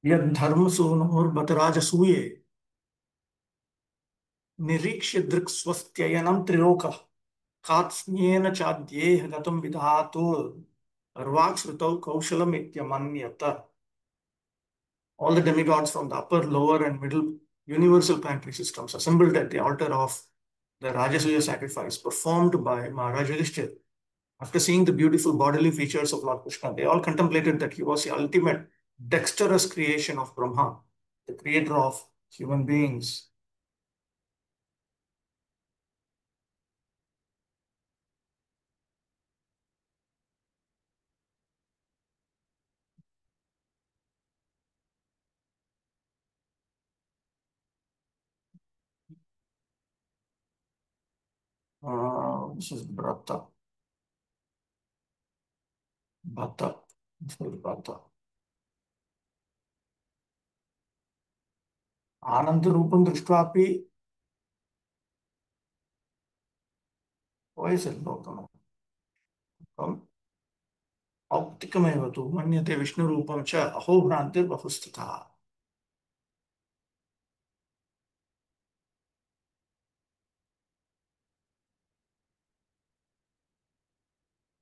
यद्धर्मसूनोर्बतराजसूये निरीक्ष्य दृक्स्वस्त्ययनं त्रिलोकः कात्स्न्येन चाद्येह गतं विधातु अर्वाक्श्रुतौ कौशलमित्यमन्यत. All the demigods from the upper, lower, and middle universal planetary systems assembled at the altar of the Rajasuya sacrifice performed by Maharaj Yudhishthira. After seeing the beautiful bodily features of Lord Krishna, they all contemplated that he was the ultimate dexterous creation of Brahma, the creator of human beings. This is Brata. Bhata. This is Bhata. Anandarupam Drishtvapi. Why is it Lokam? औक्तिकमेव तु मन्यते विष्णुरूपं च अहोभ्रान्तिर्बहुस्तथा.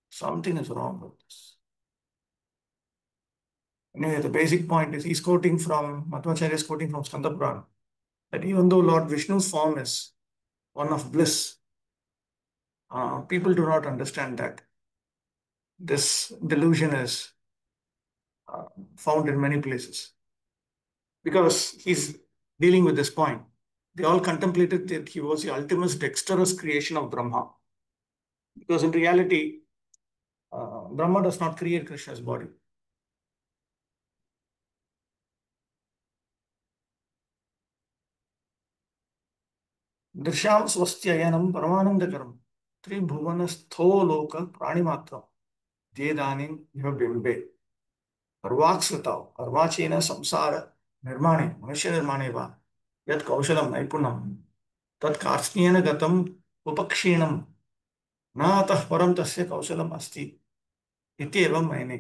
Something is wrong with this. Anyway, the basic point is he's quoting from, Madhvacharya is quoting from Skanda Purana, that even though Lord Vishnu's form is one of bliss, people do not understand that this delusion is uh, found in many places. Because he's dealing with this point. They all contemplated that he was the ultimate dexterous creation of Brahma. Because in reality, Brahma does not create Krishna's body. दृश्याम स्वस्त्ययनम परमानंदकरम त्रिभुवनस्थो लोक प्राणिमात्रम देदानीम इव बिंबे अर्वाक्सृताव अर्वाचीन संसार निर्माणे मनुष्य निर्माणे वा यत् कौशलम नैपुण्यम तत् कार्ष्ण्येन गतम उपक्षीणम न अतः परम तस्य कौशलम अस्ति इति एवं मैंने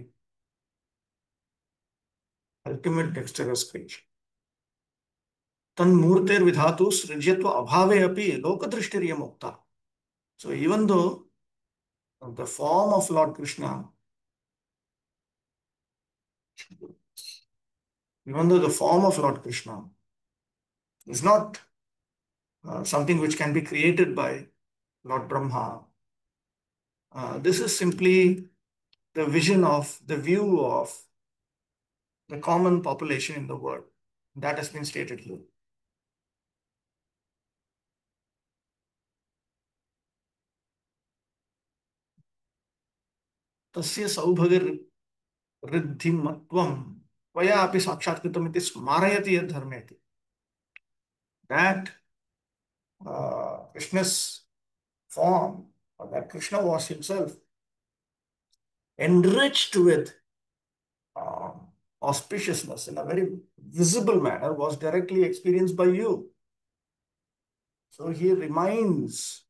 अल्टीमेट डेक्स्टरस क्रिएशन तन्मूर्तेर्विधातु सृज्यत्व अभावे अपि लोकदृष्टिर्यमुक्ता. So even though the form of Lord Krishna, even though the form of Lord Krishna is not something which can be created by Lord Brahma, this is simply the vision of, the view of the common population in the world. That has been stated here. तस्य सौभगऋद्धिमत्वं त्वया अपि साक्षात्कृतमिति स्मारयति यद् धर्मेति. That Krishna's form, or that Krishna was himself enriched with auspiciousness in a very visible manner, was directly experienced by you. So he reminds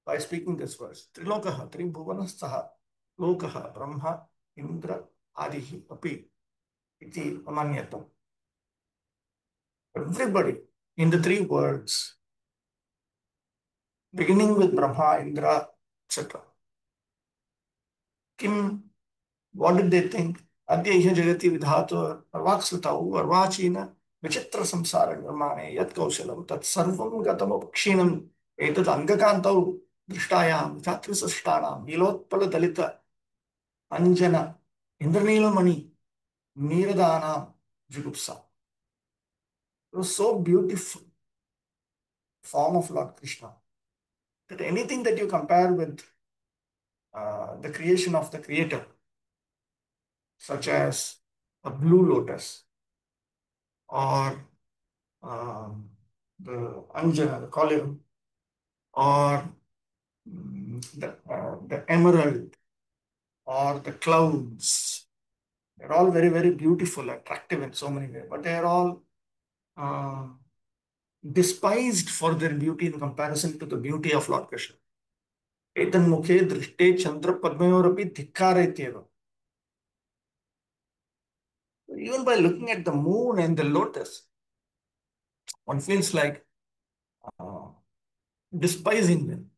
by speaking this verse, Trilokaha, Tribhuvanastaha, Lokaha, Brahma, Indra, Adihi, Api, Iti, Amanyatam. Everybody in the three worlds, beginning with Brahma, Indra, etc. Kim, what did they think? Adhyaya Jagati Vidhato, Arvaksritau, Arvachina, Vichitra Samsara Nirmane, Yat Kaushalam, Tat Sarvam Gatam Upakshinam, Etat Angakantau, Drishtayam, Chatrisashtanam, Nilotpala Dalita, Anjana, Indranilamani, Niradana, Jugupsa. It was so beautiful form of Lord Krishna that anything that you compare with the creation of the Creator, such as a blue lotus or the Anjana, the column, or the emerald or the clouds. They're all very, very beautiful, attractive in so many ways, but they're all despised for their beauty in comparison to the beauty of Lord Krishna. एतन्मुखे दृष्टे चंद्र पद्मयोरपि धिक्कार इत्येव. Even by looking at the moon and the lotus, one feels like uh, despising them.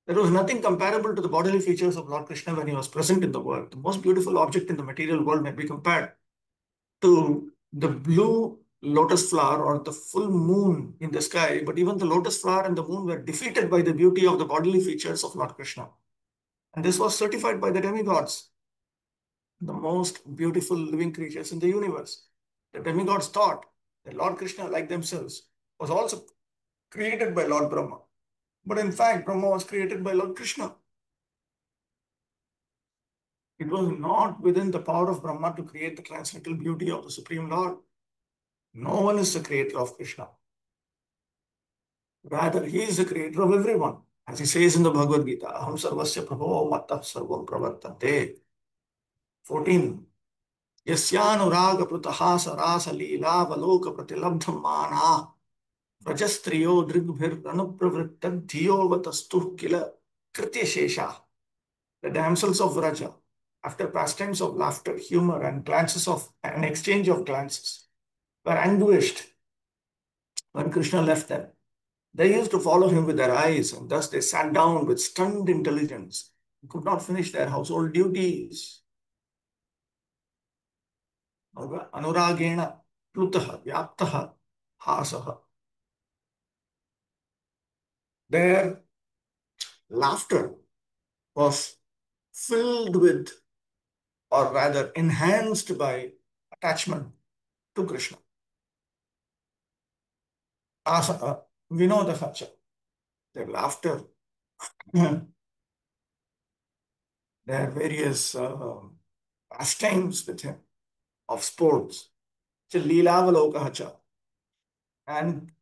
There was nothing comparable to the bodily features of Lord Krishna when he was present in the world. The most beautiful object in the material world may be compared to the blue lotus flower or the full moon in the sky, but even the lotus flower and the moon were defeated by the beauty of the bodily features of Lord Krishna. And this was certified by the demigods, the most beautiful living creatures in the universe. The demigods thought that Lord Krishna, like themselves, was also created by Lord Brahma. But in fact, Brahma was created by Lord Krishna. It was not within the power of Brahma to create the transcendental beauty of the Supreme Lord. No one is the creator of Krishna. Rather, he is the creator of everyone. As he says in the Bhagavad Gita, Aham sarvasya prabho mattah sarvam pravartate. 14. Yasyanuraga prutaha sarasa leela valoka pratilabdham mana vrajastriyo drigbhir anupravrittad dhiyovatastu kila kritya shesha. The damsels of Vraja, after pastimes of laughter, humor, and glances of an exchange of glances, were anguished when Krishna left them. They used to follow him with their eyes, and thus they sat down with stunned intelligence and could not finish their household duties. Anuragena plutaha vyaptaha hasaha. Their laughter was filled with, or rather enhanced by, attachment to Krishna. Asaha vinodaha. Their laughter, their various pastimes with him of sports, Leelavalokahacha, and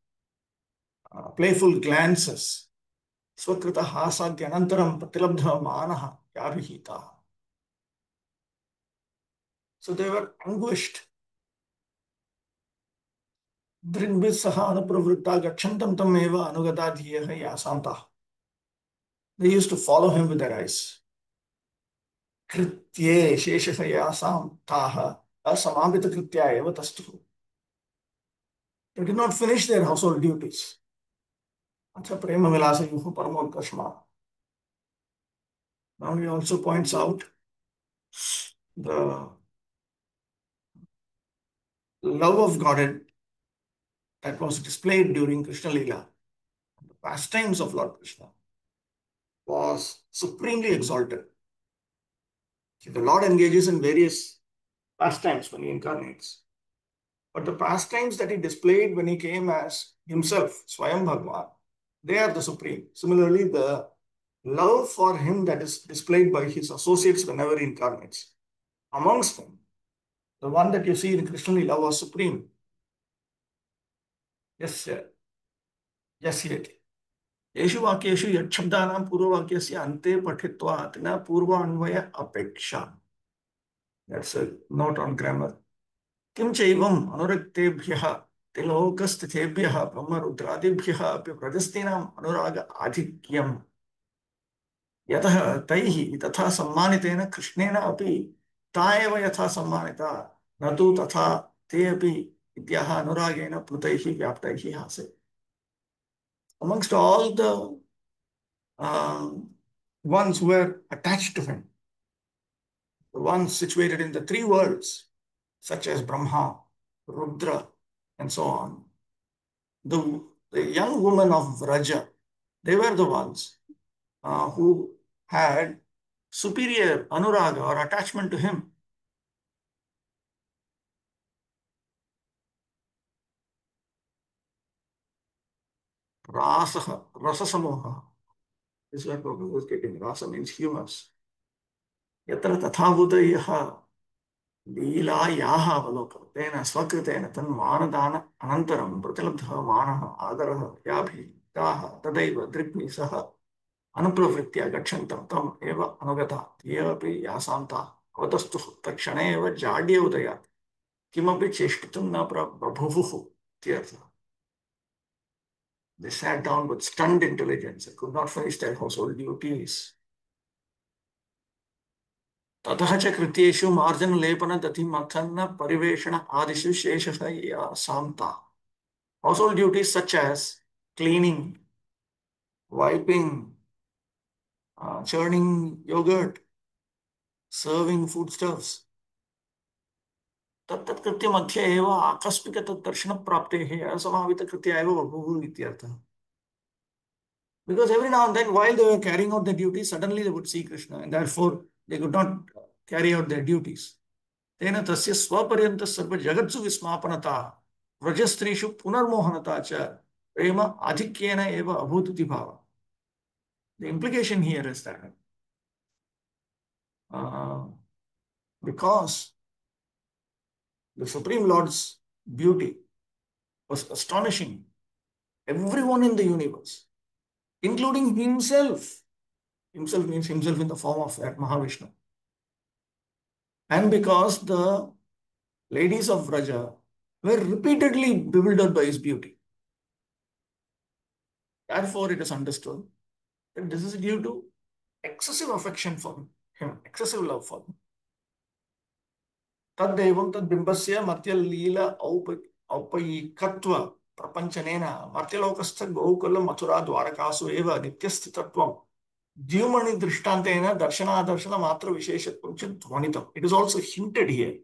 playful glances, Swakrita hasadhyanantaram pratilabdha manaha yabhihita. So they were anguished. Dringbis saha anupravritta gakshantam tam eva anugata dhiyaha yasanta. They used to follow him with their eyes. Kritye sheshasha yasamtaha asamabhita kritya eva tastu. They did not finish their household duties. Acha prema vilasa yuhu paramodkashma. Now he also points out the love of Godhead that was displayed during Krishna Lila. The pastimes of Lord Krishna was supremely exalted. See, the Lord engages in various pastimes when he incarnates. But the pastimes that he displayed when he came as himself, Swayam Bhagwan, they are the supreme. Similarly, the love for him that is displayed by his associates whenever he incarnates. Amongst them, the one that you see in Krishna Lila was supreme. Yes, sir. Yes, yet. येषु वाक्येषु यच्छब्दानां पूर्ववाक्यस्य अन्ते पठित्वात् न पूर्वान्वय अपेक्षा. That's a note on grammar. किं चैवम् अनुरक्तेभ्यः तिलोकस्थितेभ्यः ब्रह्मरुद्रादिभ्यः अपि प्रजस्तीनाम् अनुराग आधिक्यम्. यतः तैः तथा सम्मानितेन कृष्णेन अपि ता एव यथा सम्मानिता न तु तथा ते अपि इत्यः अनुरागेण प्लुतैः व्याप्तैः आसीत्. Amongst all the ones who were attached to him, the ones situated in the three worlds, such as Brahma, Rudra, and so on, the young women of Vraja, they were the ones who had superior anuraga or attachment to him. Rasaha, rasasamoha. This is where Prabhu was getting. Rasa means humors. Yatra tathavudaiyaha लीलायाः अवलोकनेन स्वकृतेन तन्मानदान अनन्तरं प्रतिलब्धः मानः आदरः याभिताः तदैव दृग्भिः सह अनुप्रवृत्या गच्छन्तं तम् एव अनुगता ये अपि यासान्ताः अवतस्तुः तत्क्षणे एव जाड्य उदयात् किमपि चेष्टितुं न प्रभुवुः इत्यर्थः. They sat down with stunned intelligence and could not finish their household duties. ततः च कृत्येषु मार्जनलेपनदधिमथन परिवेषण आदिषु शेषः या Santa. Household duties such as cleaning, wiping, churning yogurt, serving foodstuffs, तत्तत् कृत्यमध्ये एव आकस्मिक तत् दर्शनप्राप्तेः असमावितकृत्या एव बभूवुः इत्यर्थः. Because every now and then, while they were carrying out their duties, suddenly they would see Krishna, and therefore they could not carry out their duties. तेन तस्य स्वपर्यन्तः सर्वजगत्सु विस्मापनता व्रजस्त्रीषु पुनर्मोहनता च प्रेम आधिक्येन एव अभूत् इति भावः. The implication here is that uh, because the Supreme Lord's beauty was astonishing, everyone in the universe, including himself, himself means himself in the form of that Mahavishnu, and because the ladies of Vraja were repeatedly bewildered by his beauty. Therefore, it is understood that this is due to excessive affection for him, excessive love for him. तद्देवं तद्बिम्बस्य मर्त्यलील औपयिकत्व प्रपञ्चनेन मर्त्यलोकस्थ Gokul Mathura द्वारकासु एव नित्यस्थितत्वं द्युमणि दृष्टान्तेन दर्शनादर्शन मात्र विशेषत्वं च ध्वनितम्. It is also hinted here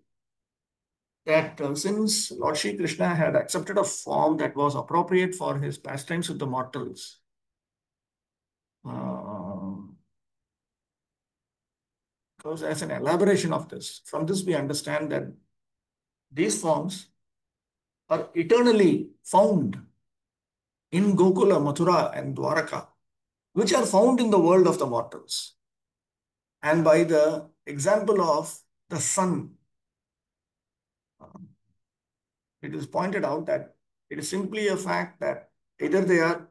that since Lord Shri Krishna had accepted a form that was appropriate for his pastimes with the mortals, because as an elaboration of this, from this we understand that these forms are eternally found in Gokula, Mathura, and Dwaraka, which are found in the world of the mortals. And by the example of the sun, it is pointed out that it is simply a fact that either they are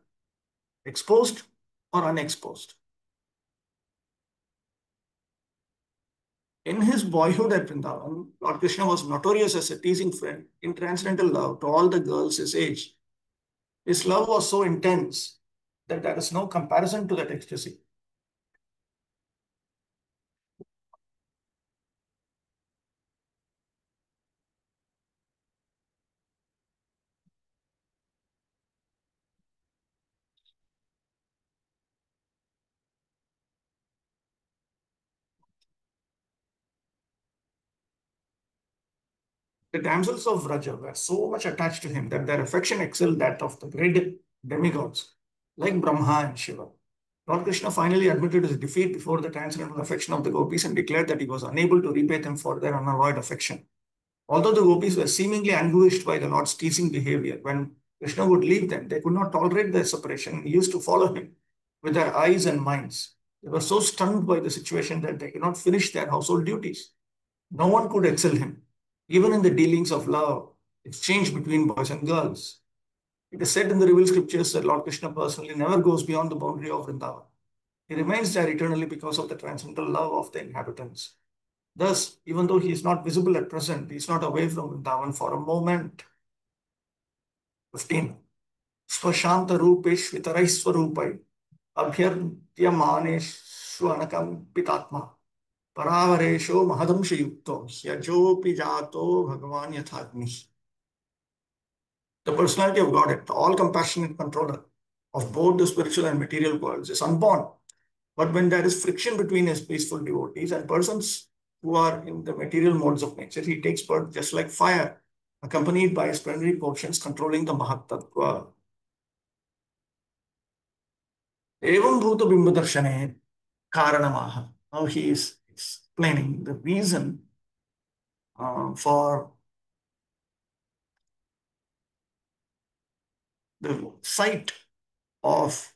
exposed or unexposed. In his boyhood at Vrindavan, Lord Krishna was notorious as a teasing friend in transcendental love to all the girls his age. His love was so intense that there is no comparison to that ecstasy. The damsels of Vraja were so much attached to him that their affection excelled that of the great demigods like Brahma and Shiva. Lord Krishna finally admitted his defeat before the transcendental affection of the gopis and declared that he was unable to repay them for their unalloyed affection. Although the gopis were seemingly anguished by the Lord's teasing behavior, when Krishna would leave them, they could not tolerate their separation and used to follow him with their eyes and minds. They were so stunned by the situation that they could not finish their household duties. No one could excel him, even in the dealings of love, exchange between boys and girls. It is said in the revealed scriptures that Lord Krishna personally never goes beyond the boundary of Vrindavan. He remains there eternally because of the transcendental love of the inhabitants. Thus, even though he is not visible at present, he is not away from Vrindavan for a moment. 15. Swashanta rupeshvitarai swarupai abhyartyamaneshu anakampitatma paravaresho mahadamsha yukto hyajopi jato bhagavan yathagni. The personality of God, the all-compassionate controller of both the spiritual and material worlds, is unborn. But when there is friction between his peaceful devotees and persons who are in the material modes of nature, he takes birth just like fire, accompanied by his plenary portions controlling the Mahatattva. Evam bhuta bimba darshane karanamaha. Now he is explaining the reason for the sight of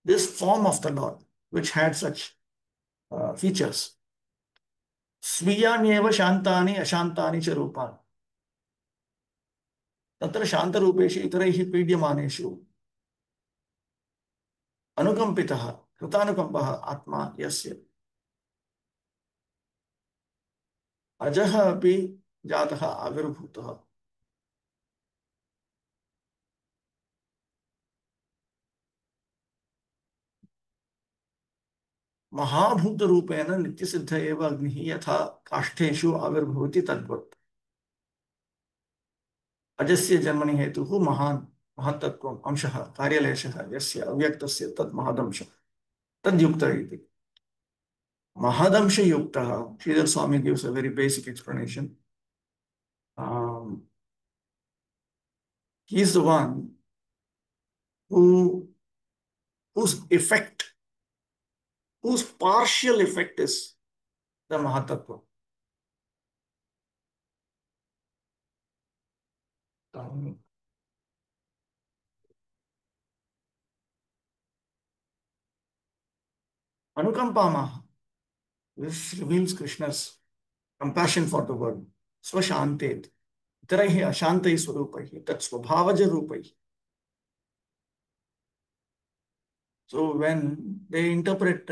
this form of the Lord, which had such features. स्वीयान्येव शान्तानि अशान्तानि च रूपाणि तत्र शान्तरूपेषु इतरैः पीड्यमानेषु अनुकम्पितः कृतानुकम्पः आत्मा यस्य अजः अपि जातः आविर्भूतः. महाभूतरूपेण नित्यसिद्ध एव अग्निः यथा काष्ठेषु आविर्भवति तद्वत् अजस्य जन्मनि हेतुः महान् महत्तत्वम् अंशः कार्यलेशः यस्य अव्यक्तस्य तत् महदंशः तद्युक्तः इति महदंशयुक्तः Sridhar Swami gives a very basic explanation. He is the one who whose effect, whose partial effect is the Mahatattva. Anukampamaha. This reveals Krishna's compassion for the world. Swashantet. Itaraihi ashantai swarupaihi. Tat swabhavaja rupaihi. So when they interpret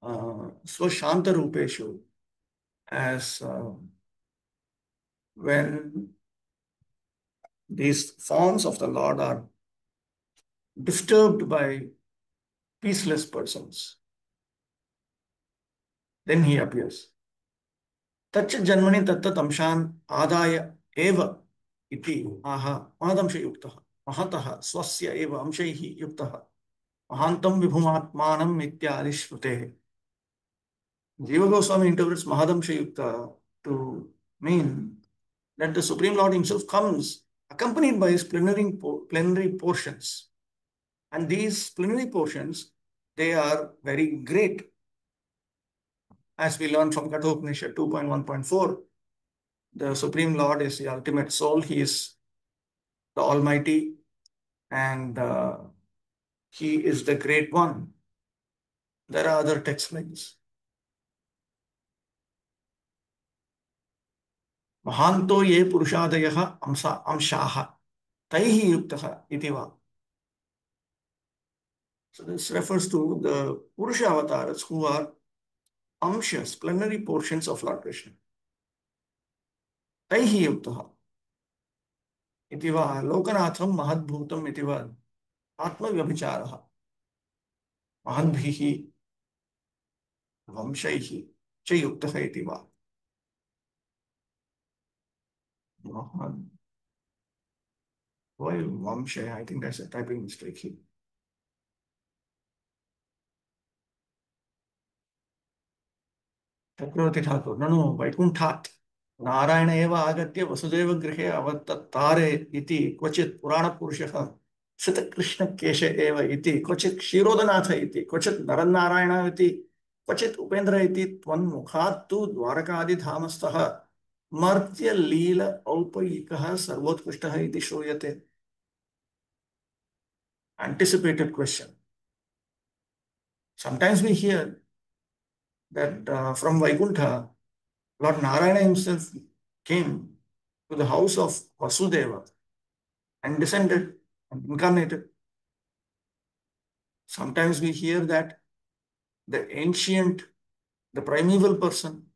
Swashanta Rupeshu as when these forms of the Lord are disturbed by peaceless persons, then he appears. Tacha janmani tattat amshan adaya eva iti aha mahadamsha yuktaha mahataha swasya eva amshaihi yuktaha mahantam vibhumatmanam ityadi shrutehe. Jiva Goswami interprets mahadamsha yukta to mean that the Supreme Lord himself comes accompanied by his plenary portions. And these plenary portions, they are very great. As we learn from Kathopanishad 2.1.4, the Supreme Lord is the ultimate soul. He is the Almighty and he is the Great One. There are other texts like this. Mahanto ye purushadayaha amshaha taihi yuktaha itiva. So this refers to the Purusha avatars who are amshas, plenary portions of Lord Krishna. Taihi yuktaha itiva lokanatham mahadbhutam itiva atma-vyabhicharaha mahadbhihi vamshaihi cha yuktaha itiva. Mahad. Why vamshay? I think that's a typing mistake here. Chakravarti Thakur. No, Vaikunthat. Narayana eva agatya vasudeva grihe avattare iti kvachit purana purushah sita krishna kesha eva iti kvachit kshirodanatha iti kvachit naranarayana iti क्वचित् उपेन्द्र इति त्वन्मुखात् तु द्वारकादिधामस्थः मर्त्य लील औपयिकः सर्वोत्कृष्टः इति श्रूयते. Anticipated question. Sometimes we hear that from Vaikuntha, Lord Narayana himself came to the house of Vasudeva and descended and incarnated. Sometimes we hear that the ancient, the primeval person,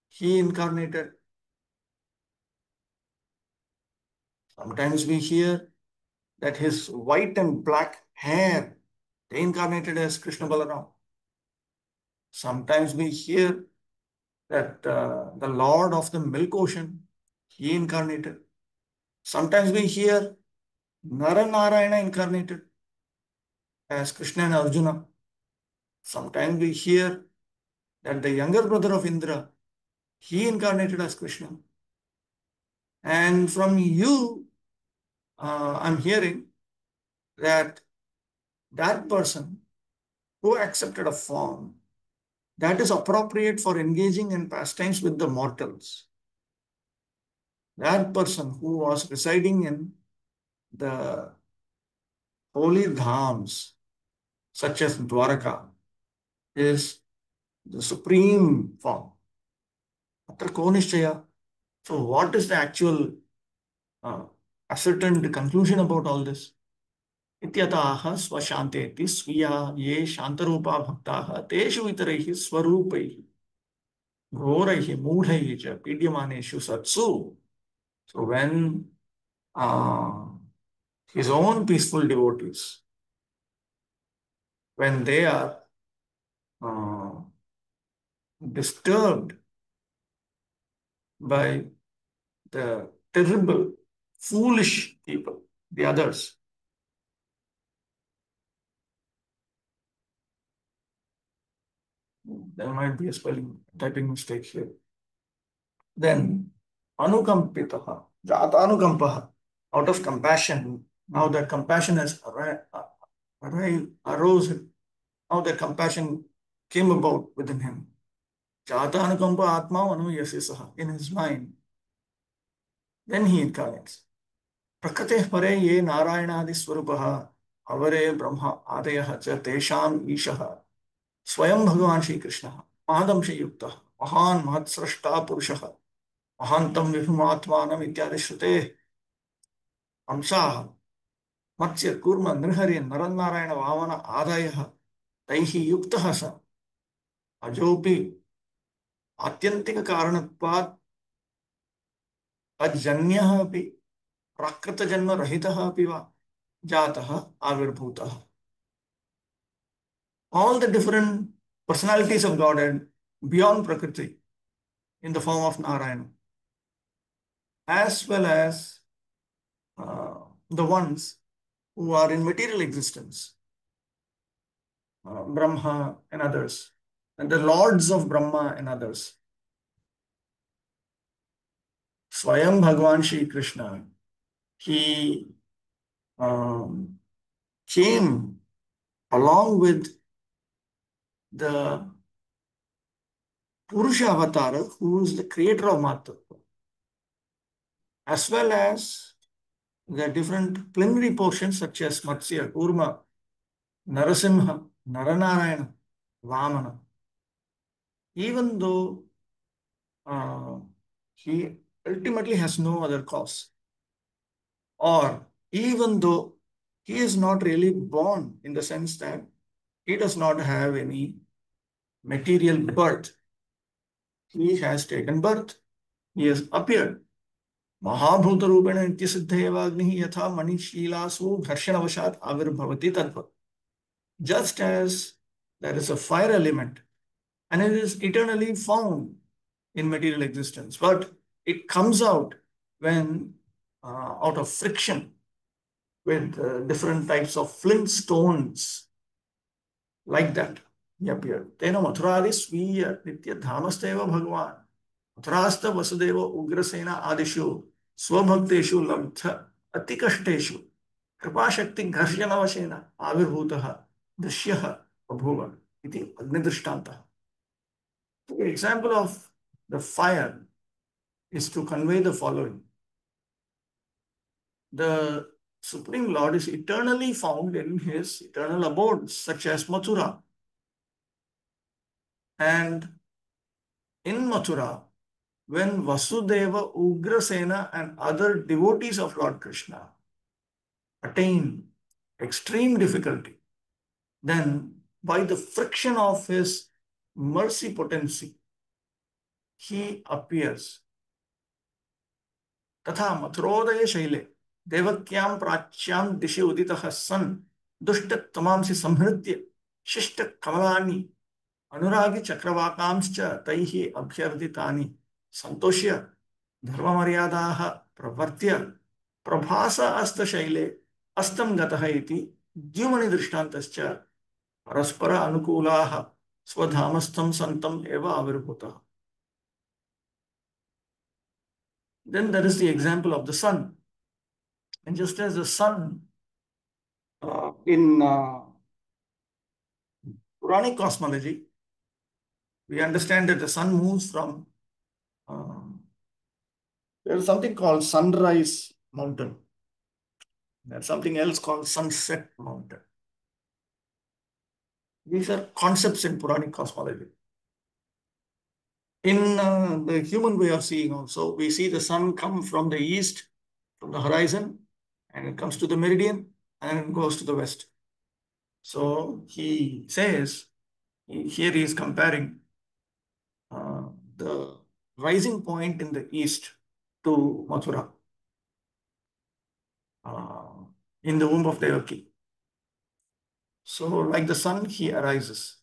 he incarnated. Sometimes we hear that his white and black hair, they incarnated as Krishna Balaram. Sometimes we hear that the Lord of the Milk Ocean, he incarnated. Sometimes we hear Naranarayana incarnated as Krishna and Arjuna. Sometimes we hear that the younger brother of Indra, he incarnated as Krishna. And from you, I'm hearing that that person who accepted a form that is appropriate for engaging in pastimes with the mortals, that person who was residing in the holy dhams, such as Dwaraka, is the supreme form. Atra ko nishchaya. So what is the actual ascertained conclusion about all this? Ityataha swashanteti sviya ye shantarupa bhaktaha teshu itaraihi swarupaihi ghoraihi moodhaihi cha pidyamaneshu satsu. So when his own peaceful devotees when they are disturbed by the terrible, foolish people, the others. There might be a typing mistake here. Then, anukampitaha, jatanukampaha, out of compassion. Now that compassion has arose, now that compassion came about within him. Jatanukampa atma anuyasisaha, in his mind. Then he incarnates. प्रकृतेः परे ये नारायणादिस्वरूपः अवरे ब्रह्म आदयः च तेषाम् ईशः स्वयं भगवान् श्रीकृष्णः महदंशयुक्तः महान् महत्स्रष्टा पुरुषः महान्तं विभुमात्मानम् इत्यादि श्रुतेः अंशाः मत्स्य कूर्म नृहरि नरनारायण वामन आदयः तैः युक्तः स अजोऽपि आत्यन्तिककारणत्वात् अजन्यः अपि प्राकृतजन्मरहितः अपि वा जातः आविर्भूतः. All the different personalities of Godhead beyond Prakriti in the form of Narayana, as well as the ones who are in material existence, Brahma and others, and the lords of Brahma and others. Swayam Bhagavan Shri Krishna, he came along with the Purusha Avatara, who is the creator of Matattva, as well as the different plenary portions such as Matsya, Kurma, Narasimha, Naranarayana, Vamana. Even though he ultimately has no other cause, or even though he is not really born in the sense that he does not have any material birth, he has taken birth, he has appeared. Mahabhuta Rupena Nityasiddheva Agnihi Yatha Manishilasu Gharshanavashat Avirbhavati Tattva. Just as there is a fire element and it is eternally found in material existence, but it comes out when out of friction with different types of flint stones, like that he appeared. Tena Mathuradi Sviya Nitya Dhamasteva Bhagavan Mathurasta Vasudeva Ugrasena Adishu Swabhakteshu Labdha Atikashteshu Kripashakti Gharshanavashena Avirbhutaha Drishyah Babhuva iti Agnidrishtantah. The example of the fire is to convey the following. The Supreme Lord is eternally found in his eternal abodes, such as Mathura. And in Mathura, when Vasudeva, Ugrasena, and other devotees of Lord Krishna attain extreme difficulty, then by the friction of his mercy potency, he appears. तथा मथुरोदय Shelley देवक्यां प्राच्यां दिशि उदितः सन् दुष्टतमांसि संहृत्य शिष्ट कमलानि अनुरागी चक्रवाकांश्च तैः अभ्यर्थितानि संतोष्य धर्ममर्यादाः प्रवर्त्य प्रभास अस्तशैले अस्तं गतः इति द्युमनि दृष्टान्तश्च परस्पर अनुकूलाः स्वधामस्थं सन्तम् एव आविर्भूतः. Then there is the example of the sun. And just as the sun in Puranic cosmology, we understand that the sun moves from, there is something called sunrise mountain. There's something else called sunset mountain. These are concepts in Puranic cosmology. In the human way of seeing also, we see the sun come from the east, from the horizon, and it comes to the meridian, and it goes to the west. So he says, here he is comparing the rising point in the east to Mathura, in the womb of Devaki. So like the sun, he arises.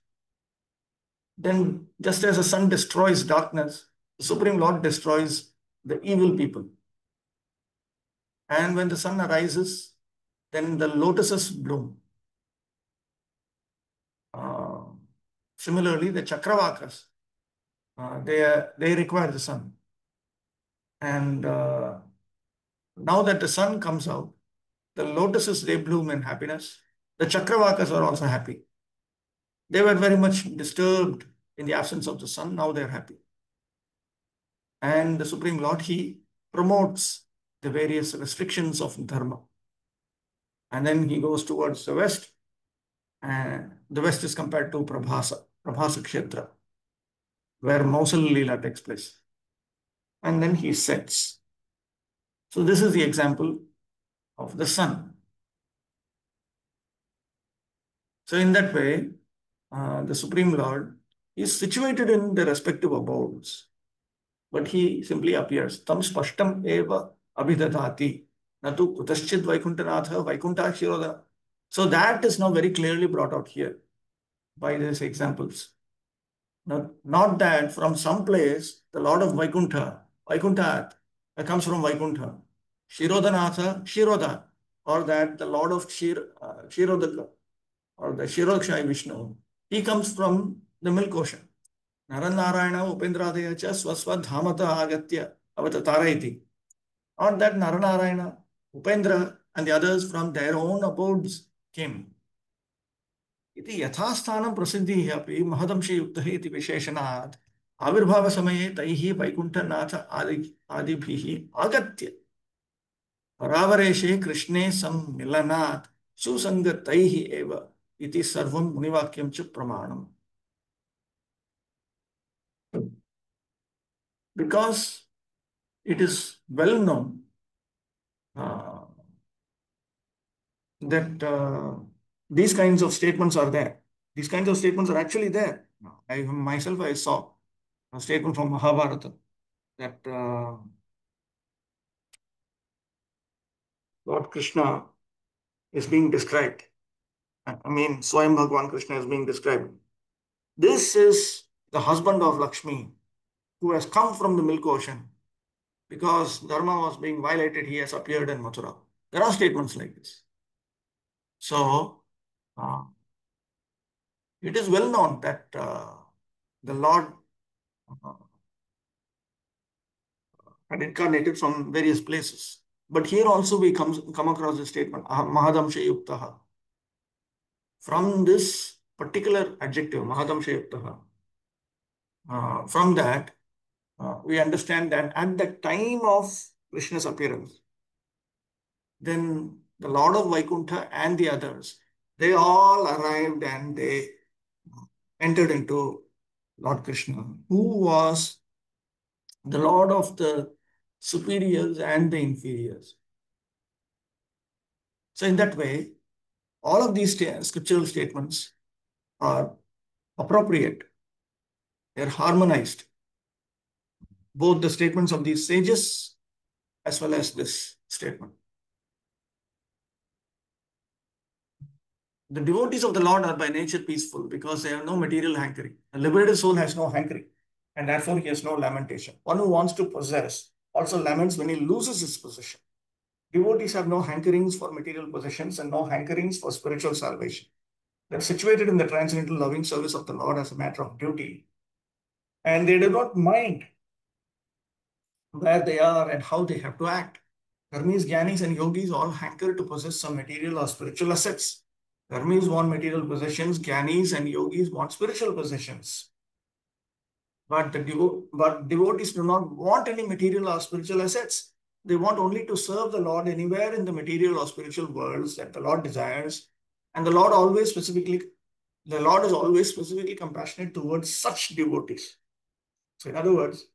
Then just as the sun destroys darkness, the Supreme Lord destroys the evil people. And when the sun arises, then the lotuses bloom. Uh, Similarly, the Chakravakas, they require the sun. And now that the sun comes out, the lotuses, they bloom in happiness. The Chakravakas are also happy. They were very much disturbed in the absence of the sun. Now they're happy. And the Supreme Lord, he promotes the various restrictions of dharma. And then he goes towards the west. And the west is compared to Prabhasa Kshetra, where Mausal Leela takes place. And then he sets. So this is the example of the sun. So in that way, the Supreme Lord is situated in the respective abodes, but he simply appears. Tam spashtam eva abhidadati natu kutaschid vaikunthanatha vaikunta shirodana. So that is now very clearly brought out here by these examples. Not that from some place the Lord of Vaikuntha comes from Vaikuntha, Shirodanatha, Shiroda, or that the Lord of Shirodaka or the Shirodakshay Vishnu, he comes from the milk ocean. Naranarayana Upendradaya cha swaswa dhamata agatya avatatara iti. Not that Naranarayana, Upendra and the others from their own abodes came. इति यथास्थानं प्रसिद्धिः अपि महदंशयुक्तः इति विशेषणात् आविर्भावसमये तैः वैकुण्ठनाथ आदिभिः आगत्य परावरेशे कृष्णे सम्मिलनात् सुसङ्गतैः एव इति सर्वं मुनिवाक्यं च प्रमाणम्. Because it is well known that these kinds of statements are there. These kinds of statements are actually there. I saw a statement from Mahabharata that Lord Krishna is being described. I mean, Swayam Bhagwan Krishna is being described. This is the husband of Lakshmi who has come from the milk ocean. Because dharma was being violated, he has appeared in Mathura. There are statements like this. So, it is well known that the Lord had incarnated from various places. But here also we come across the statement, Mahadamsha Yuktaha. From this particular adjective, Mahadamsha Yuktaha, from that, we understand that at the time of Krishna's appearance, then the Lord of Vaikuntha and the others, they all arrived and they entered into Lord Krishna, who was the Lord of the superiors and the inferiors. So in that way, all of these scriptural statements are appropriate. They're harmonized. Both the statements of these sages as well as this statement. The devotees of the Lord are by nature peaceful because they have no material hankering. A liberated soul has no hankering and therefore he has no lamentation. One who wants to possess also laments when he loses his possession. Devotees have no hankerings for material possessions and no hankerings for spiritual salvation. They're situated in the transcendental loving service of the Lord as a matter of duty. And they do not mind where they are and how they have to act. Karmis, Gyanis, and Yogis all hanker to possess some material or spiritual assets. Karmis want material possessions, Gyanis and Yogis want spiritual possessions. But devotees do not want any material or spiritual assets. They want only to serve the Lord anywhere in the material or spiritual worlds that the Lord desires. And the Lord is always specifically compassionate towards such devotees. So in other words,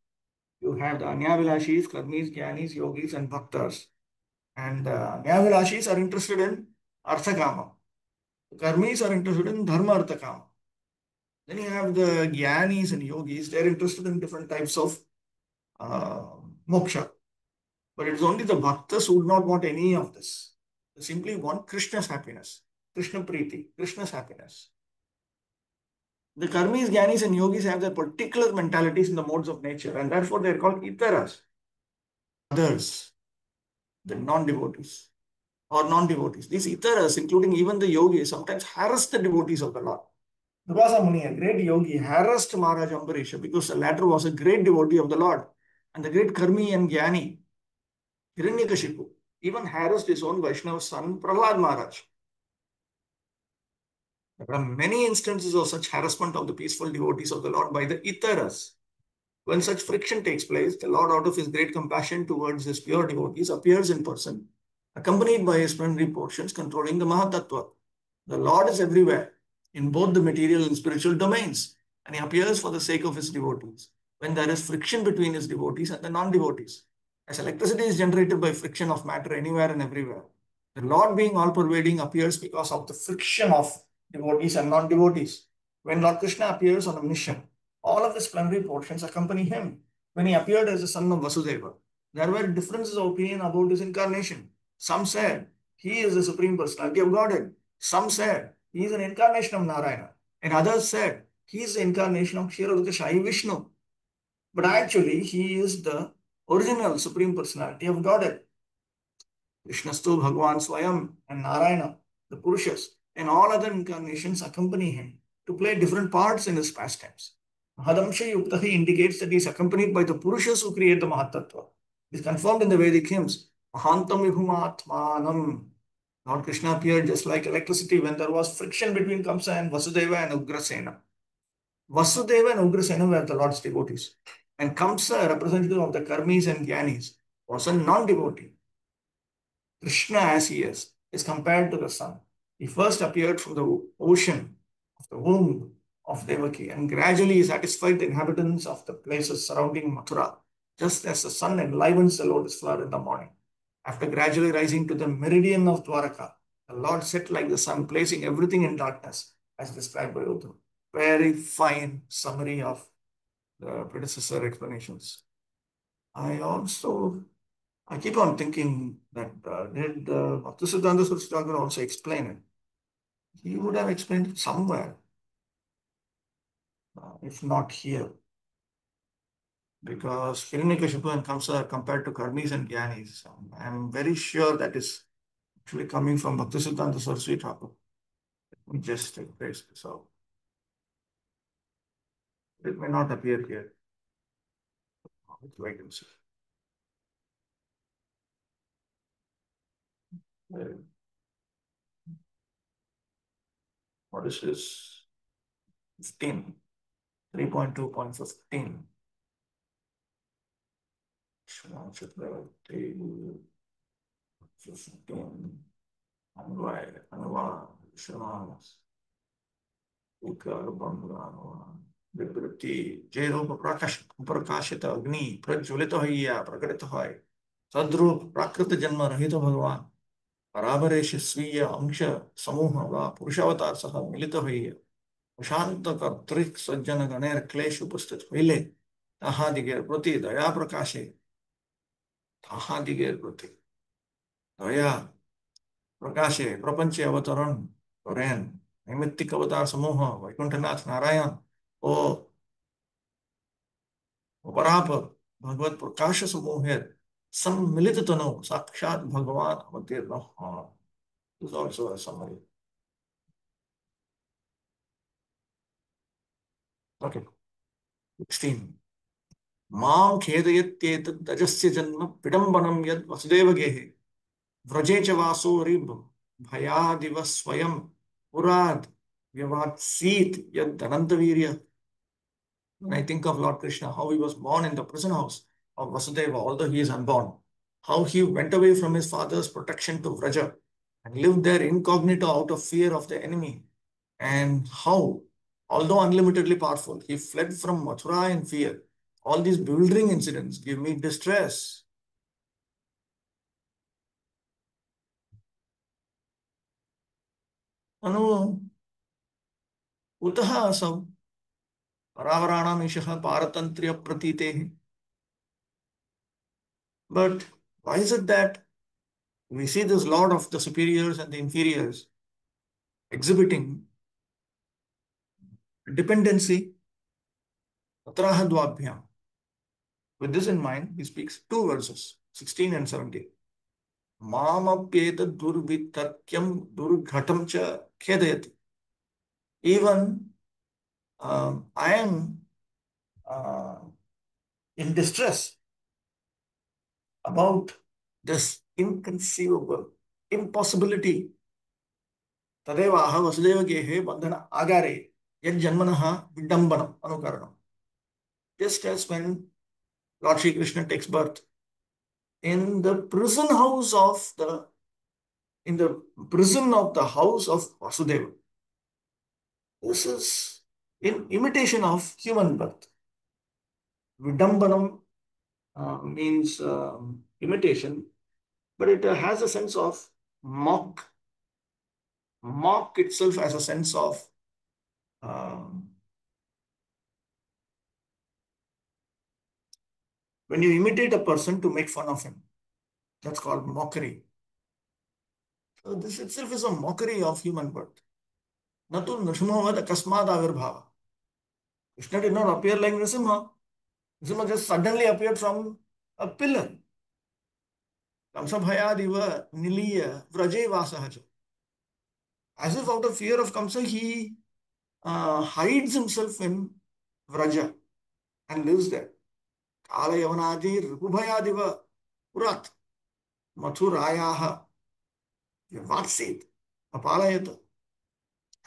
you have the Anyavilashis, Karmis, Gyanis, Yogis, and Bhaktas. And Anyavilashis are interested in Arthakama. Karmis are interested in Dharma Arthakama. Then you have the Gyanis and Yogis, they're interested in different types of moksha. But it's only the Bhaktas who would not want any of this. They simply want Krishna's happiness. Krishna Preeti, Krishna's happiness. The karmis, jnanis, and yogis have their particular mentalities in the modes of nature, and therefore they are called itaras. Others, the non-devotees or non-devotees. These itaras, including even the yogis, sometimes harass the devotees of the Lord. Durvasa Muni, a great yogi, harassed Maharaj Ambarisha because the latter was a great devotee of the Lord. And the great karmi and jnani, Hiranyakashipu, even harassed his own Vaishnava son, Prahlad Maharaj. There are many instances of such harassment of the peaceful devotees of the Lord by the itaras. When such friction takes place, the Lord, out of his great compassion towards his pure devotees, appears in person, accompanied by his plenary portions controlling the Mahatattva. The Lord is everywhere, in both the material and spiritual domains, and he appears for the sake of his devotees. When there is friction between his devotees and the non-devotees, as electricity is generated by friction of matter anywhere and everywhere, the Lord, being all-pervading, appears because of the friction of devotees and non-devotees. When Lord Krishna appears on a mission, all of his plenary portions accompany him. When he appeared as the son of Vasudeva, there were differences of opinion about his incarnation. Some said he is the Supreme Personality of Godhead. Some said he is an incarnation of Narayana. And others said he is the incarnation of Kshirodakashayi Vishnu. But actually, he is the original Supreme Personality of Godhead. Krishnastu Bhagavan Swayam and Narayana, the Purushas, and all other incarnations accompany him to play different parts in his pastimes. Mahadamsha Yuktahi indicates that he is accompanied by the Purushas who create the Mahatattva. It is confirmed in the Vedic hymns. Mahantam Vibhumatmanam. Lord Krishna appeared just like electricity when there was friction between Kamsa and Vasudeva and Ugrasena. Vasudeva and Ugrasena were the Lord's devotees. And Kamsa, representative of the Karmis and Gyanis, was a non-devotee. Krishna, as he is compared to the sun. He first appeared from the ocean of the womb of Devaki and gradually satisfied the inhabitants of the places surrounding Mathura, just as the sun enlivens the lotus flower in the morning. After gradually rising to the meridian of Dwaraka, the Lord set like the sun, placing everything in darkness, as described by Uddhava. Very fine summary of the predecessor explanations. I keep on thinking that did Bhaktisiddhanta Saraswati Thakur also explain it? He would have explained it somewhere, if not here. Because Hiranyakashipu and Kamsa are compared to Karmis and Gyanis. I'm very sure that is actually coming from Bhaktisiddhanta Saraswati Thakur. Let me just trace this out. It may not appear here. Let's wait and see. What is this? 15. 3.2.15. विवृत्ति जय रूप प्रकाशित अग्नि प्रज्वलित हैया प्रकटित है सद्रूप प्राकृत जन्म रहित भगवान परावरेश स्वीय अंश समूह व पुरुषावतार सह मिलित हैया शांत कर्तृक सज्जन गणेर क्लेश उपस्थित होइले ताहादिगेर प्रति दया प्रकाशे ताहादिगेर प्रति दया प्रकाशे प्रपंच अवतरण करें नैमित्तिक अवतार समूह वैकुंठनाथ नारायण ओ परापर भगवत प्रकाश समूह सम्मिलित तनु साक्षात भगवान अवतीर्ण is also a summary. Okay. 16. मां खेदयत्येतद् अजस्य जन्म विडम्बनं यद् वसुदेव गेहे व्रजे च वासो रिब भयादिव स्वयं पुराद व्यवात्सीत यद् Anantavirya. When I think of Lord Krishna, how he was born in the prison house of Vasudeva, although he is unborn, how he went away from his father's protection to Vraja and lived there incognito out of fear of the enemy, and how, although unlimitedly powerful, he fled from Mathura in fear. All these bewildering incidents give me distress. अनु कुतः असौ परावराणाम् ईशः पारतन्त्र्य प्रतीतेः. But why is it that we see this Lord of the superiors and the inferiors exhibiting dependency, tatraha dvabhyam. With this in mind, he speaks two verses, 16 and 17. Mamapyeta durvitakyam durghatam cha khedayati. Even I am uh, in distress about this inconceivable impossibility. Tadeva aha vasudeva gehe bandhana agare yad janmanaha vidambanam anukaranam. Just as when Lord Sri Krishna takes birth in the prison house of the in the prison of the house of Vasudeva. This is in imitation of human birth. Vidambanam means imitation, but it has a sense of mock. Mock itself has a sense of um, when you imitate a person to make fun of him. That's called mockery. So this itself is a mockery of human birth. Natu Nrsimhavad Akasmad Avirbhava. Krishna did not appear like Nrsimha. Nrsimha just suddenly appeared from a pillar. Kamsabhayadiva Niliya Vraje Vasahaja. As if out of fear of Kamsa, he hides himself in Vraja and lives there. Kala Yavanadi Rupubhayadiva Purat Mathurayaha Vatsit Apalayata.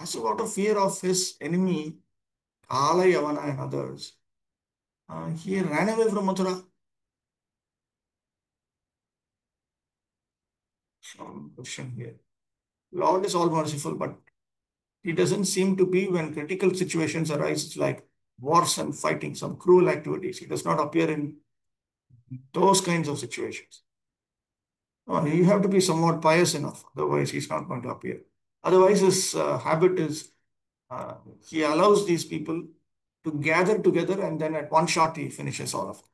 As if out of fear of his enemy, Kala Yavana and others, he ran away from Mathura. Some question here. Lord is all merciful, but he doesn't seem to be when critical situations arise like wars and fighting, some cruel activities. He does not appear in those kinds of situations. No, you have to be somewhat pious enough, otherwise he's not going to appear. Otherwise, his habit is he allows these people to gather together and then at one shot he finishes all of them.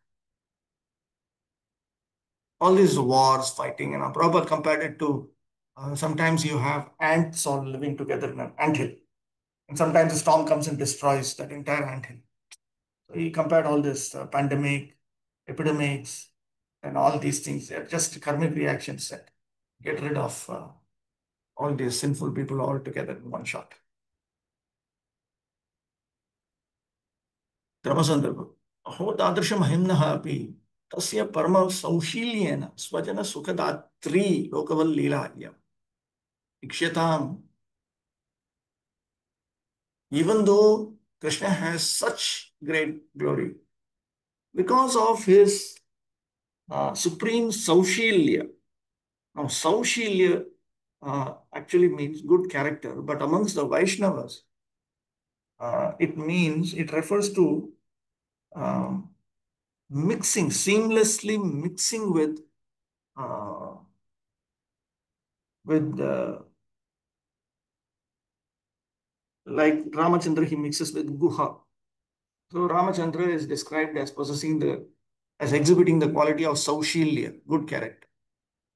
All these wars, fighting, and Prabhupada compared it to sometimes you have ants all living together in an anthill. And sometimes a storm comes and destroys that entire anthill. So he compared all this pandemic, epidemics, and all these things. They're just karmic reactions that get rid of all these sinful people all together in one shot. Dharmasandarbha. Aho tadrisham himnaha api tasya parma saushiliyena swajana sukhadatri lokaval leelahyam. Ikshyatam. Even though Krishna has such great glory, because of his supreme Saushilya. Now, Saushilya actually means good character, but amongst the Vaishnavas, it refers to um, mixing, seamlessly mixing with like Ramachandra, he mixes with Guha. So Ramachandra is described as as exhibiting the quality of Saushilya, good character.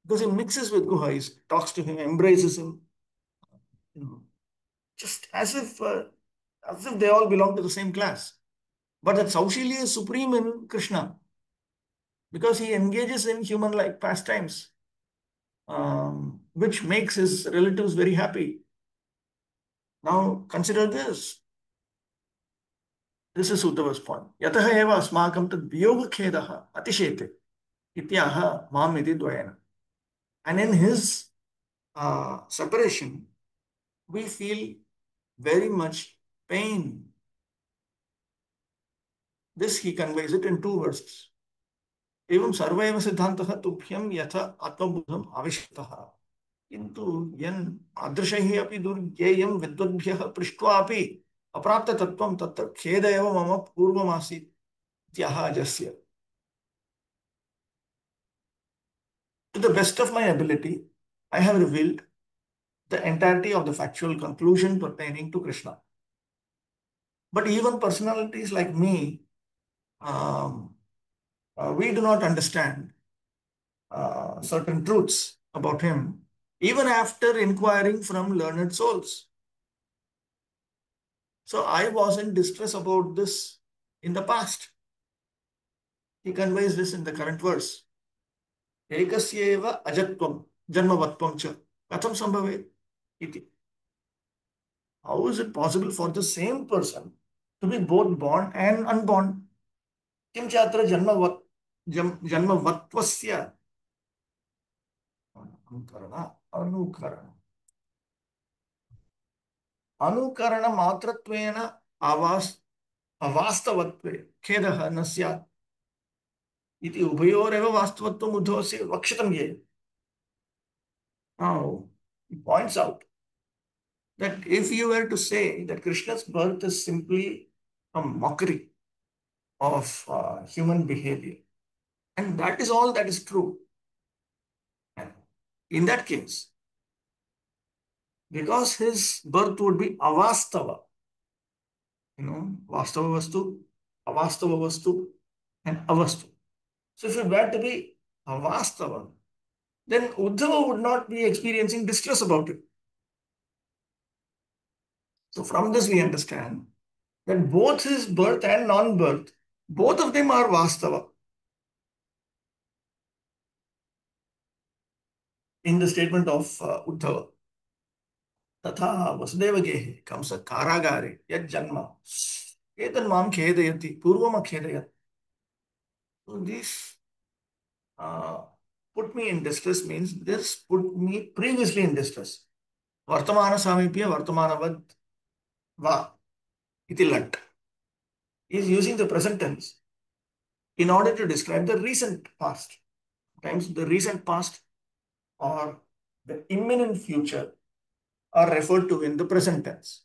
Because he mixes with Guha, he talks to him, embraces him, you know, just as if they all belong to the same class. But that Saushilya is supreme in Krishna because he engages in human-like pastimes, which makes his relatives very happy. Now consider this. This is Uddhava's point. Yataha eva asmakam tad viyoga khedaha atishete ityaha mam iti dvayana. And in his separation, we feel very much pain. This he conveys it in two verses. एवं सर्व एव सिद्धान्तः तुभ्यं यथा आत्मबोधम् आविष्कृतः किन्तु यन् अदृशैः अपि दुर्ज्ञेयं विद्वद्भ्यः पृष्ट्वापि अप्राप्ततत्त्वं तत्र खेद एव मम पूर्वमासीत् इत्यः अजस्य. To the best of my ability, I have revealed the entirety of the factual conclusion pertaining to Krishna. But even personalities like me, we do not understand certain truths about him, even after inquiring from learned souls. So I was in distress about this in the past. He conveys this in the current verse. Ekasyeva ajatvam janmavatvam cha katham sambhavet iti. How is it possible for the same person to be both born and unborn? Kim chatra janmavatvasya anukarana anukarana anukarana matratvena अवास्तवत्वे खेदः न स्यात् इति उभयोरेव वास्तवत्वम् उद्धवस्य वक्षितं ये. Now, he points out that if you were to say that Krishna's birth is simply a mockery of human behavior, and that is all that is true, and in that case, because his birth would be avastava, vastava vastu, avastava vastu, and avastu. So if it were to be avastava, then Uddhava would not be experiencing distress about it. So from this we understand that both his birth and non-birth, both of them are Vastava. In the statement of Uddhava, Tatha Vasudevagehe comes a Karagare Yad Janma. Etan Mam Khedayati Purvama Khedayat. So this uh, put me in distress means this put me previously in distress. Vartamana Samipya Vartamanavad Va iti lat is using the present tense in order to describe the recent past. Sometimes the recent past or the imminent future are referred to in the present tense.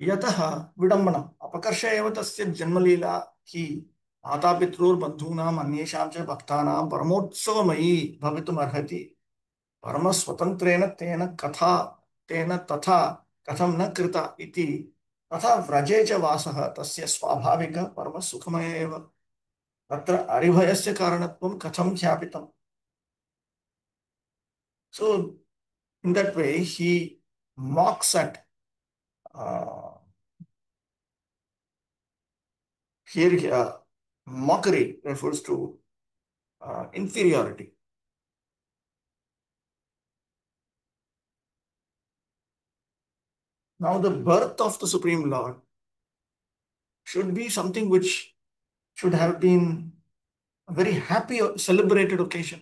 यतः विडम्बनम् अपकर्ष एव तस्य जन्मलीला हि मातापितॄर्बन्धूनाम् अन्येषां च भक्तानां परमोत्सवमयी भवितुमर्हति परमस्वतन्त्रेण तेन तथा कथं न कृता इति तथा व्रजे च वासः तस्य स्वाभाविकः परमसुखमय एव तत्र अरिभयस्य कारणत्वं कथं ख्यापितम्. So in that way he mocks at here mockery refers to inferiority. Now the birth of the Supreme Lord should be something which should have been a very happy celebrated occasion.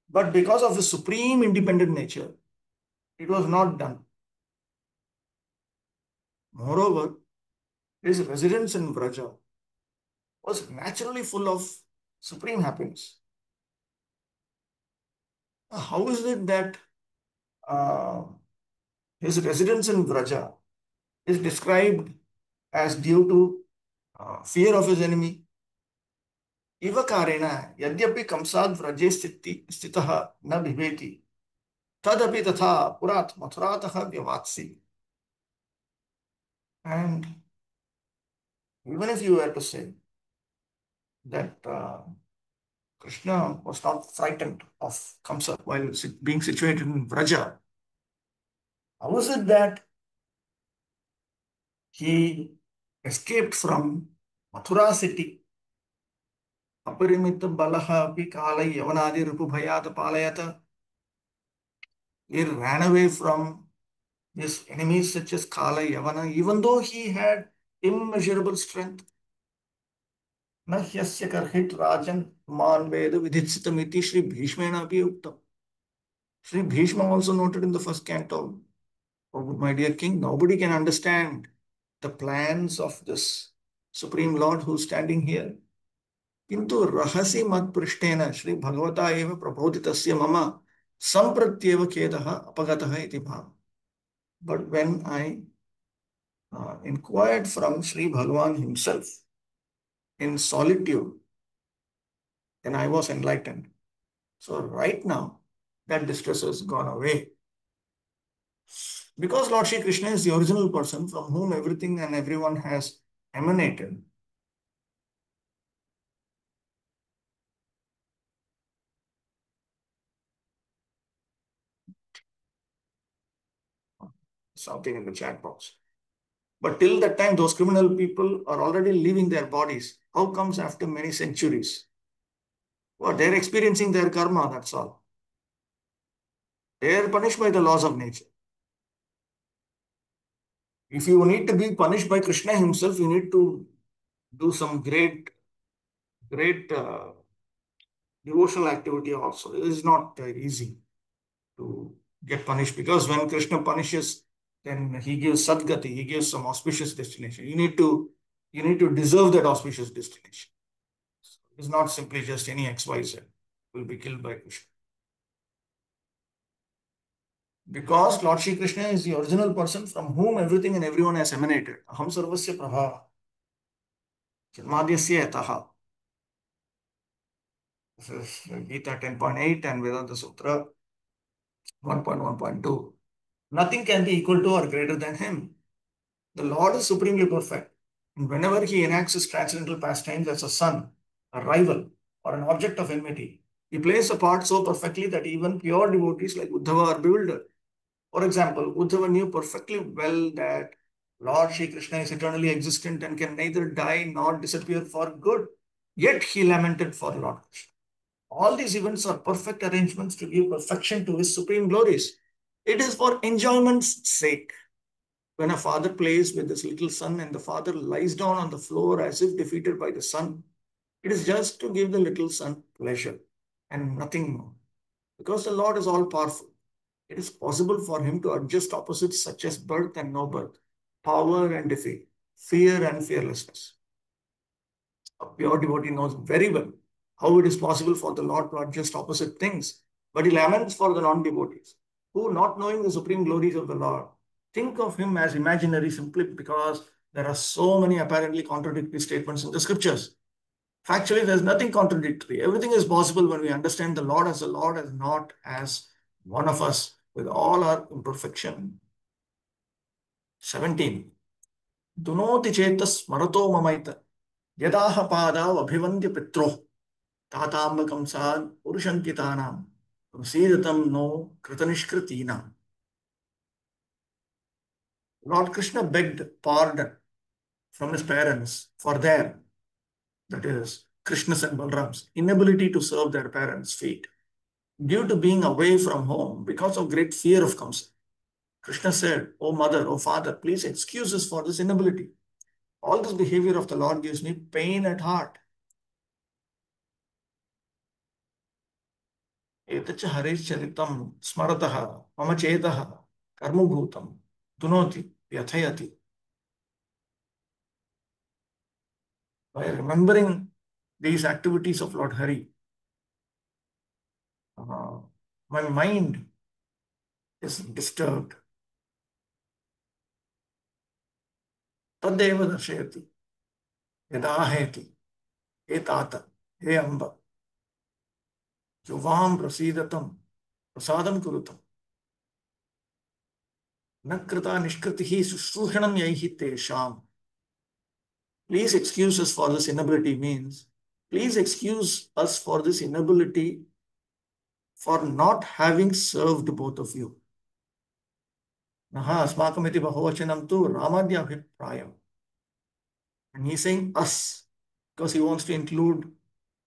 But because of his supreme independent nature, it was not done. Moreover, his residence in Vraja was naturally full of supreme happiness. How is it that uh, his residence in Vraja is described as due to fear of his enemy? इवकारेण यद्यपि कंसाद् व्रजे स्थितः न बिभेति तदपि तथा पुरात् मथुरातः व्यवात्सि. And even if you were to say that Krishna was not frightened of Kamsa while being situated in Vraja, how is it that he escaped from Mathura city? अपरिमित बलः अपि काले यवनादि रिपुभयात् पालयत. He ran away from his enemies such as Kala, Yavana, even though he had immeasurable strength. न ह्यस्य कर्हित राजन मान वेद विधित्सितमिति Shri Bhishmena api uktam. Shri Bhishma also noted in the first canto, oh my dear king, nobody can understand the plans of this Supreme Lord who is standing here. किंतु रहसि मत पृष्ठेन श्री भगवता एव प्रबोधितस्य मम संप्रत्येव खेदः अपगतः इति भाव. But when I inquired from Sri Bhagavan himself in solitude, then I was enlightened. So right now, that distress has gone away. Because Lord Shri Krishna is the original person from whom everything and everyone has emanated, something in the chat box. But till that time, those criminal people are already leaving their bodies. How comes after many centuries? Well, they're experiencing their karma, that's all. They are punished by the laws of nature. If you need to be punished by Krishna himself, you need to do some great devotional activity also. It is not easy to get punished, because when Krishna punishes, then he gives Sadgati, he gives some auspicious destination. You need to deserve that auspicious destination. It's not simply just any XYZ will be killed by Krishna. Because Lord Shri Krishna is the original person from whom everything and everyone has emanated. Aham sarvasya prabha, janmadhyasya yataha. This is Gita 10.8 and Vedanta Sutra 1.1.2. Nothing can be equal to or greater than him. The Lord is supremely perfect. And whenever he enacts his transcendental pastimes as a son, a rival, or an object of enmity, he plays a part so perfectly that even pure devotees like Uddhava are bewildered. For example, Uddhava knew perfectly well that Lord Shri Krishna is eternally existent and can neither die nor disappear for good. Yet he lamented for Lord Krishna. All these events are perfect arrangements to give perfection to his supreme glories. It is for enjoyment's sake. When a father plays with his little son and the father lies down on the floor as if defeated by the son, it is just to give the little son pleasure and nothing more. Because the Lord is all powerful, it is possible for him to adjust opposites such as birth and no birth, power and defeat, fear and fearlessness. A pure devotee knows very well how it is possible for the Lord to adjust opposite things, but he laments for the non-devotees who, not knowing the supreme glories of the Lord, think of him as imaginary simply because there are so many apparently contradictory statements in the scriptures. Factually, there's nothing contradictory. Everything is possible when we understand the Lord as a Lord, as not as one of us with all our imperfection. 17. Dunoti chetas smarato mamaita yadaha padav abhivandya pitro tatambakam sad purushankitanam prasidatam no kritanishkritinam. Lord Krishna begged pardon from his parents for their, that is, Krishna's and Balram's, inability to serve their parents' feet due to being away from home because of great fear of Kamsa. Krishna said, "O mother, O father, please excuse us for this inability. All this behavior of the Lord gives me pain at heart. Etacha haricharitam smarataha mama chetaha karmabhutam dunoti vyathayati." By remembering these activities of Lord Hari, uh, my mind is disturbed. Tadeva darshayati yadaheti etata he amba yuvam prasidatam prasadam kurutam nakrita nishkritihi sushrushanam yaihi tesham. Please excuse us for this inability means, please excuse us for this inability for not having served both of you. Naha asmakam iti bahuvachanam tu ramadya abhiprayam. And he's saying us because he wants to include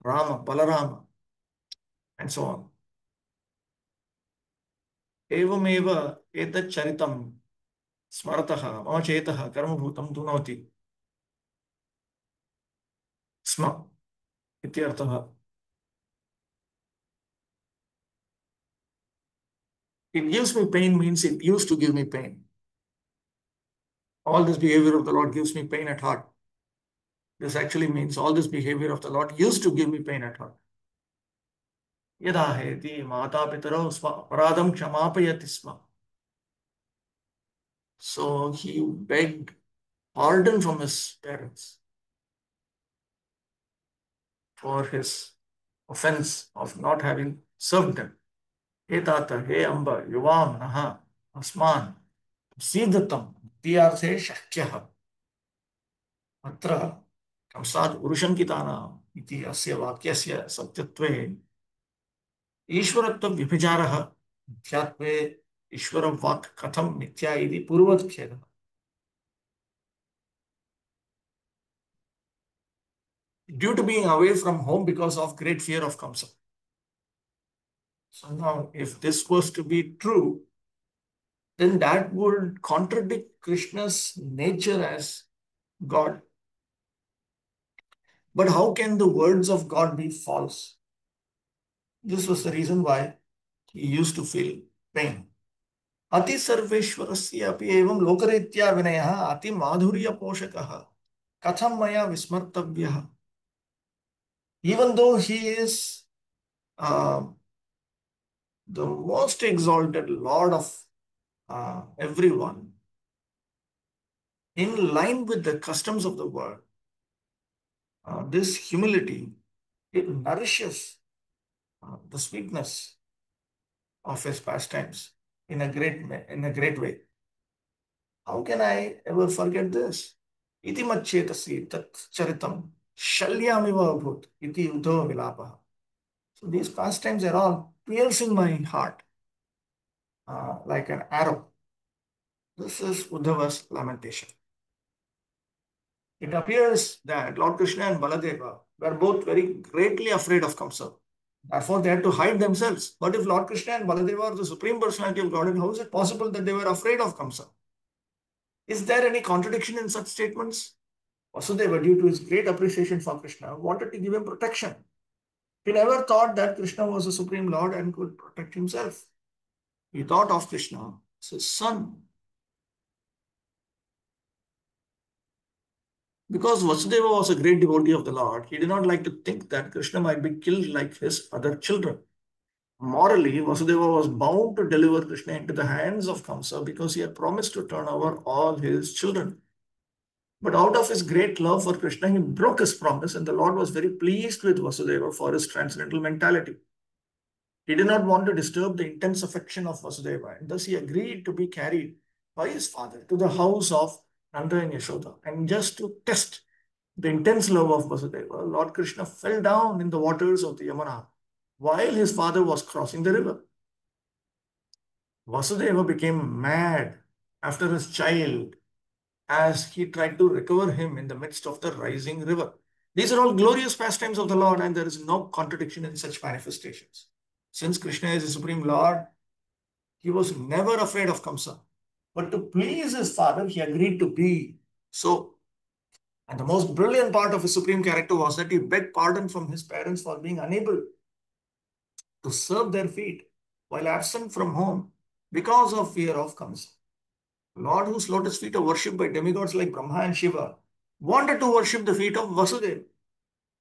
Rama, Balarama, and so on. Evameva etat charitam smarataha mama chetaha karmabhutam dunoti sma ityartaha. It gives me pain means it used to give me pain. All this behavior of the Lord gives me pain at heart. This actually means all this behavior of the Lord used to give me pain at heart. Yada heti mata pitaro paradam kshamapayati sma. So he begged pardon from his parents for his offense of not having served them. He tata, he amba, yuvam, naha, asman, sidatam, tiyarthe shakyah. Atra kamsad urushankitana iti asya vakyasya satyatve ईश्वरत्व व्यभिचारः अध्यात्मे Ishvara vak katham mithya iti purvat kheda. Due to being away from home because of great fear of Kamsa. So now, if this was to be true, then that would contradict Krishna's nature as God. But how can the words of God be false? This was the reason why he used to feel pain. Ati sarveshwarasya api evam lokaritya vinayah ati madhurya poshakah katham maya vismartavyah. Even though he is uh, the most exalted Lord of everyone, in line with the customs of the world, this humility, it nourishes the sweetness of his pastimes in a great way. How can I ever forget this? Iti machetasi tat charitam shalyamiva abhut iti uddhava vilapah. So these pastimes are all piercing my heart like an arrow. This is Uddhava's lamentation. It appears that Lord Krishna and Baladeva were both very greatly afraid of Kamsa. Therefore, they had to hide themselves. But if Lord Krishna and Baladeva are the Supreme Personality of Godhead, how is it possible that they were afraid of Kamsa? Is there any contradiction in such statements? Vasudeva, due to his great appreciation for Krishna, wanted to give him protection. He never thought that Krishna was the Supreme Lord and could protect himself. He thought of Krishna as his son. Because Vasudeva was a great devotee of the Lord, he did not like to think that Krishna might be killed like his other children. Morally, Vasudeva was bound to deliver Krishna into the hands of Kamsa because he had promised to turn over all his children. But out of his great love for Krishna, he broke his promise, and the Lord was very pleased with Vasudeva for his transcendental mentality. He did not want to disturb the intense affection of Vasudeva, and thus he agreed to be carried by his father to the house of Nanda and Yashoda. And just to test the intense love of Vasudeva, Lord Krishna fell down in the waters of the Yamuna while his father was crossing the river. Vasudeva became mad after his child as he tried to recover him in the midst of the rising river. These are all glorious pastimes of the Lord, and there is no contradiction in such manifestations. Since Krishna is the Supreme Lord, he was never afraid of Kamsa. But to please his father, he agreed to be so. And the most brilliant part of his supreme character was that he begged pardon from his parents for being unable to serve their feet while absent from home because of fear of Kamsa. Lord, whose lotus feet are worshipped by demigods like Brahma and Shiva, wanted to worship the feet of Vasudeva.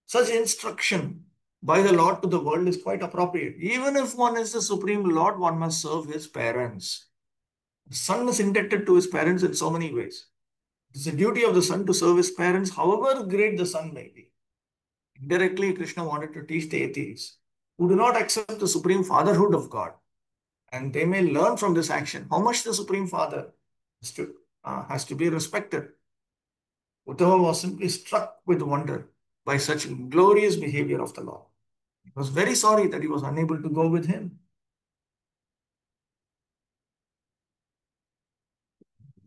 Such instruction by the Lord to the world is quite appropriate. Even if one is the Supreme Lord, one must serve his parents. The son is indebted to his parents in so many ways. It is the duty of the son to serve his parents, however great the son may be. Indirectly, Krishna wanted to teach the atheists who do not accept the supreme fatherhood of God, and they may learn from this action how much the Supreme Father has to be respected. Uddhava was simply struck with wonder by such glorious behavior of the Lord. He was very sorry that he was unable to go with him.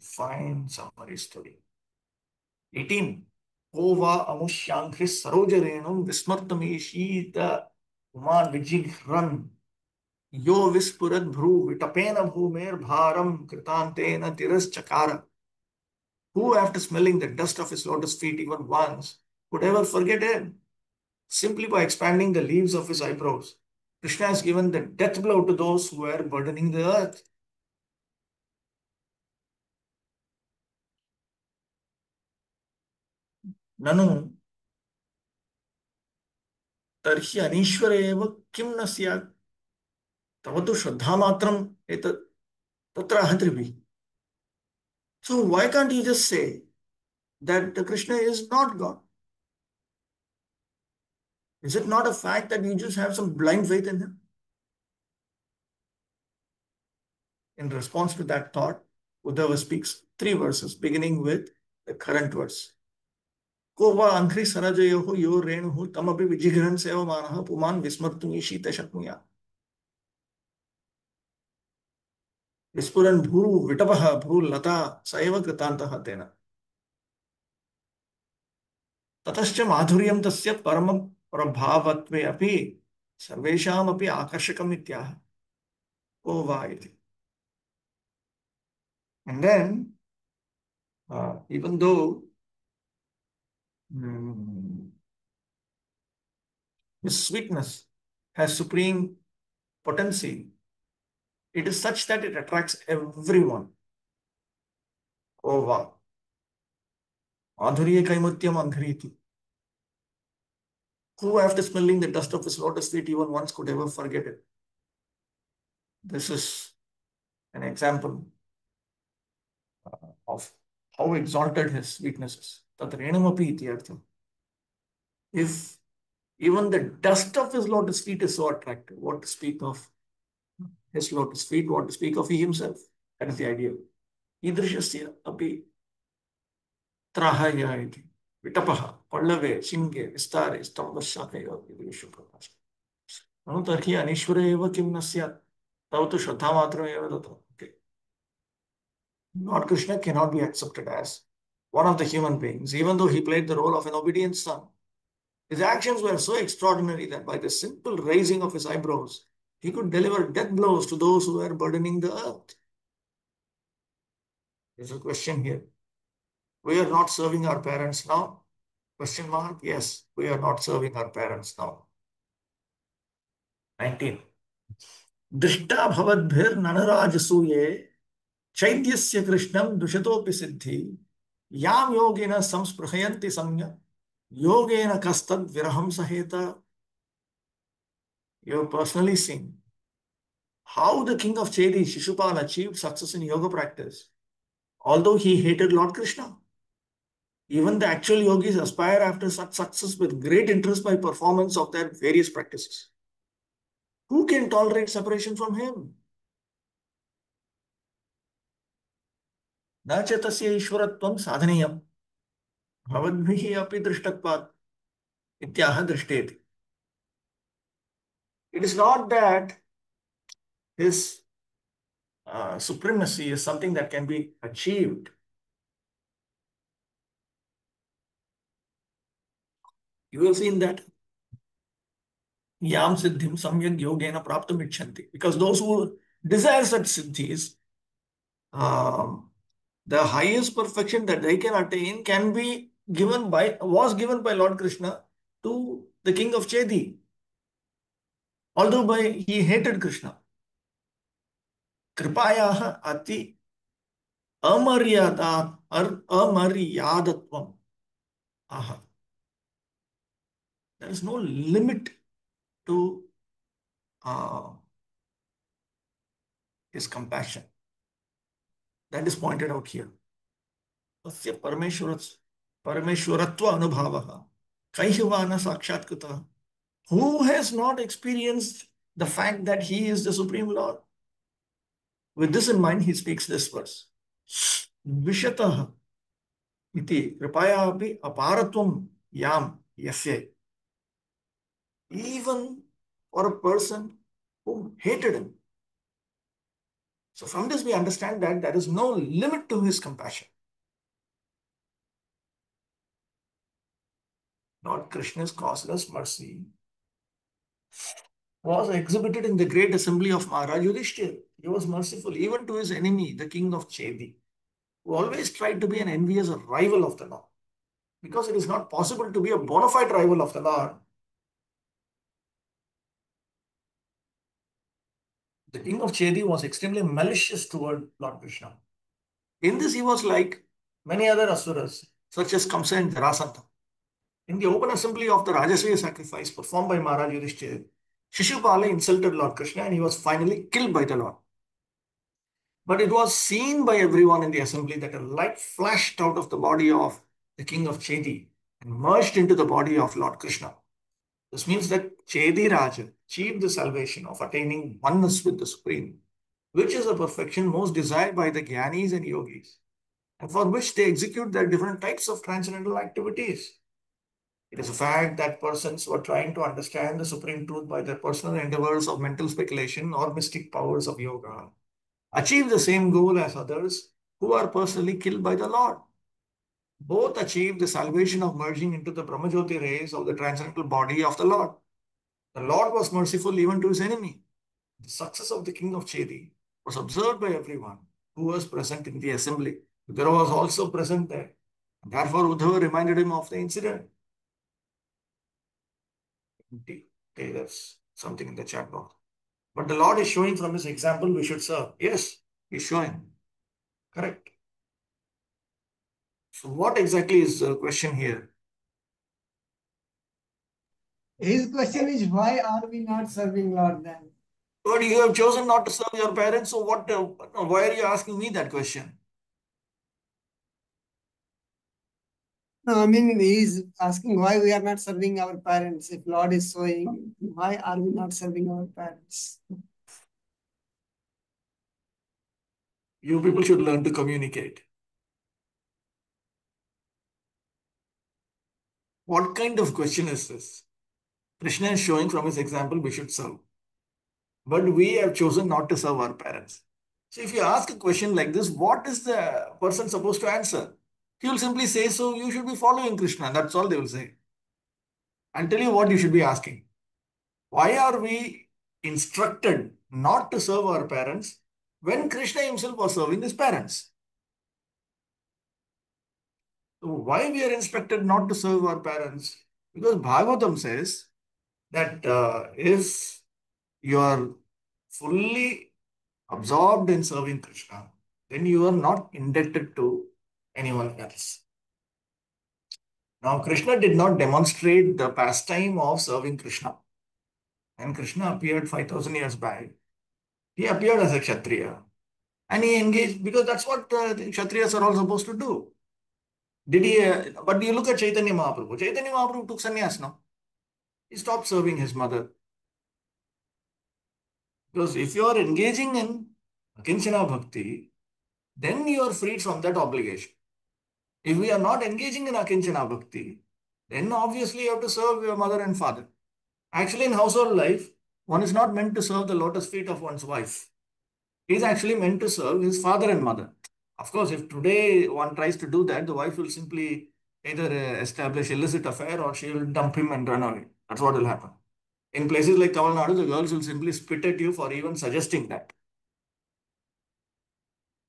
Fine summary story. 18. Kova amushyankris sarojarenum vismartamishita uman vijighran yo vispurad bhru vitapena bhumer bharam kritantena tiras chakara. Who, after smelling the dust of his lotus feet even once, could ever forget him? Simply by expanding the leaves of his eyebrows, Krishna has given the death blow to those who were burdening the earth. Nanu tarhi anishware eva kim na syat tavatu shraddhamatram etat tatra hadrivi. So why can't you just say that Krishna is not God? Is it not a fact that you just have some blind faith in him? In response to that thought, Uddhava speaks three verses, beginning with the current verse. को वा अंघ्रि सरजयोः यो रेणुः तमपि विजिघ्रन् सेवमानः पुमान् विस्मर्तुम् ईशित शक्नुयात्. Vispuran bhuru vitapaha bhuru lata saiva kritantah tena. ततश्च माधुर्यं तस्य परम प्रभावत्वे अपि सर्वेषामपि आकर्षकम् इत्याह को वा इति. And then, even though mm, his sweetness has supreme potency, it is such that it attracts everyone. Oh wow. Madhurye kaimutyam andhariti. Who after smelling the dust of his lotus feet even once could ever forget it? This is an example of how exalted his sweetness is. Tat renamapi iti artham. If even the dust of his lotus feet is so attractive, what to speak of his lotus feet, what to speak of he himself? That is the idea. Idrishasya api trahaya iti. Vitapaha, pallave, shinge, vistare, stambashakaya, idrishu prakash. No tarhi anishvara eva kim nasyat. Tav tu shraddha matra eva tato. Okay. Lord Krishna cannot be accepted as one of the human beings, even though he played the role of an obedient son. His actions were so extraordinary that by the simple raising of his eyebrows, he could deliver death blows to those who were burdening the earth. There's a question here. We are not serving our parents now? Question mark? Yes, we are not serving our parents now. 19. दृष्टा भवद्भिर्ननराजसूये चैद्यस्य कृष्णं दुषतोऽपि सिद्धि यां योगिनः संस्पृहयन्ति सम्यक् योगेन कस्तद् विरहं सहेत. You have personally seen how the king of Chedi, Shishupal, achieved success in yoga practice, although he hated Lord Krishna. Even the actual yogis aspire after such success with great interest by performance of their various practices. Who can tolerate separation from him? न च तस्य ईश्वरत्वं साधनीयम् भवद्भिः अपि दृष्टत्वात् इत्याह दृष्टेति. It is not that his supremacy is something that can be achieved. You have seen that yam siddhim samyak yogena praptum ichanti, because those who desire such siddhis, the highest perfection that they can attain can be was given by Lord Krishna to the king of Chedi, although he hated Krishna. Kripayah ati amaryadatvam. Aha. There is no limit to his compassion. That is pointed out here. तस्य परमेश्वरत्व अनुभवः कैः वा न साक्षात्कृतः. Who has not experienced the fact that he is the Supreme Lord? With this in mind, he speaks this verse. Vishatah iti kripaya api aparatvam yam yasya. Even for a person who hated him. So from this we understand that there is no limit to his compassion. Lord Krishna's causeless mercy was exhibited in the great assembly of Maharaj Yudhishthira. He was merciful even to his enemy, the king of Chedi, who always tried to be an envious rival of the Lord. Because it is not possible to be a bona fide rival of the Lord. The king of Chedi was extremely malicious toward Lord Krishna. In this, he was like many other asuras, such as Kamsa and Jarasandha. In the open assembly of the Rajasriya sacrifice performed by Maharaj Yudhishthira, Shishupala insulted Lord Krishna and he was finally killed by the Lord. But it was seen by everyone in the assembly that a light flashed out of the body of the king of Chedi and merged into the body of Lord Krishna. This means that Chedi Raja achieved the salvation of attaining oneness with the Supreme, which is a perfection most desired by the Gyanis and Yogis, and for which they execute their different types of transcendental activities. It is a fact that persons who are trying to understand the supreme truth by their personal endeavors of mental speculation or mystic powers of yoga achieve the same goal as others who are personally killed by the Lord. Both achieve the salvation of merging into the Brahmajyoti rays of the transcendental body of the Lord. The Lord was merciful even to his enemy. The success of the king of Chedi was observed by everyone who was present in the assembly. Uddhava was also present there. Therefore, Uddhava reminded him of the incident. Okay, there's something in the chat box. But the Lord is showing from his example we should serve. Yes, he's showing. Correct. So, what exactly is the question here? His question is, why are we not serving Lord then? But you have chosen not to serve your parents, so what? Why are you asking me that question? No, I mean, he's asking why we are not serving our parents. If Lord is showing, why are we not serving our parents? You people should learn to communicate. What kind of question is this? Krishna is showing from his example we should serve. But we have chosen not to serve our parents. So if you ask a question like this, what is the person supposed to answer? He will simply say, so you should be following Krishna. That's all they will say. I'll tell you what you should be asking. Why are we instructed not to serve our parents when Krishna himself was serving his parents? So why we are instructed not to serve our parents? Because Bhagavatam says that if you are fully absorbed in serving Krishna, then you are not indebted to anyone else. Now, Krishna did not demonstrate the pastime of serving Krishna. When Krishna appeared 5,000 years back, he appeared as a Kshatriya and he engaged because that's what the Kshatriyas are all supposed to do. Did he? But you look at Chaitanya Mahaprabhu. Chaitanya Mahaprabhu took sannyas now. He stopped serving his mother. Because if you are engaging in Kinchana Bhakti, then you are freed from that obligation. If we are not engaging in Akinchana Bhakti, then obviously you have to serve your mother and father. Actually, in household life, one is not meant to serve the lotus feet of one's wife. He is actually meant to serve his father and mother. Of course, if today one tries to do that, the wife will simply either establish illicit affair or she will dump him and run away. That's what will happen. In places like Tamil Nadu, the girls will simply spit at you for even suggesting that.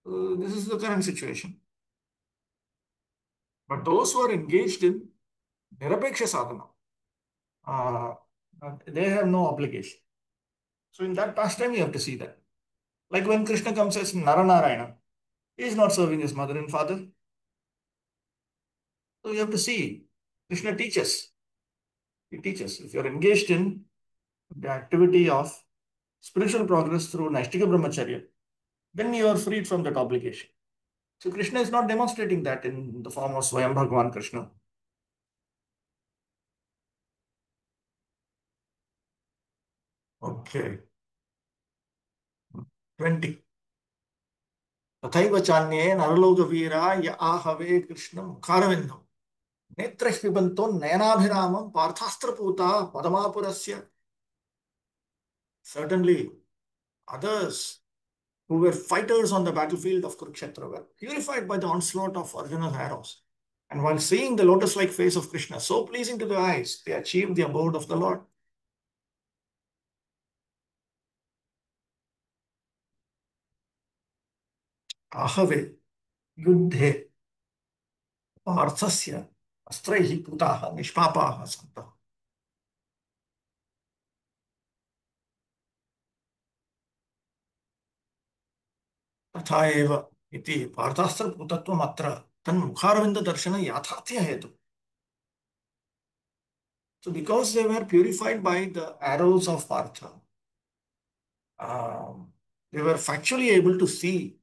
This is the current situation. But those who are engaged in Nirapeksha sadhana, uh, they have no obligation. So in that pastime, you have to see that. Like when Krishna comes as Naranarayana, he is not serving his mother and father. So you have to see. Krishna teaches. He teaches. If you're engaged in the activity of spiritual progress through Naishtika Brahmacharya, then you are freed from that obligation. So Krishna is not demonstrating that in the form of Swayam Bhagavan Krishna. Okay. 20. तथैव चान्ये नरलोकवीरा य आहवे कृष्णं मुखारविन्दम् नेत्रैः पिबन्तो नयनाभिरामं पार्थास्त्रपूता पदमापुरस्य. Certainly, others who were fighters on the battlefield of Kurukshetra were purified by the onslaught of Arjuna's arrows. And while seeing the lotus-like face of Krishna, so pleasing to the eyes, they achieved the abode of the Lord. Ahave युद्धे पार्थस्य अस्त्रैः पूताः निष्पापाः सन्तः. तथा एव इति पार्थास्त्रपूतत्वम् अत्र तन्मुखारविन्ददर्शन याथार्थ्य हेतु. So because they were purified by the arrows of Partha, they were factually able to see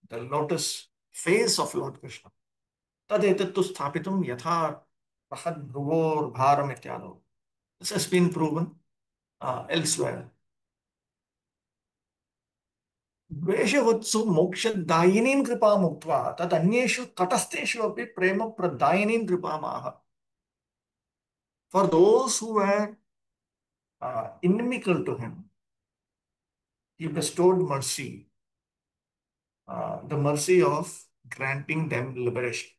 the lotus face of Lord Krishna. Tadetattu sthapitum yatha rahad bhruvor bharam ityado. This has been proven elsewhere. द्वेषवत्सु मोक्षदायिनीं कृपाम् उक्त्वा तदन्येषु तटस्थेषु अपि प्रेम प्रदायिनीं कृपामाह. For those who were inimical to him, he bestowed mercy. the mercy of granting them liberation.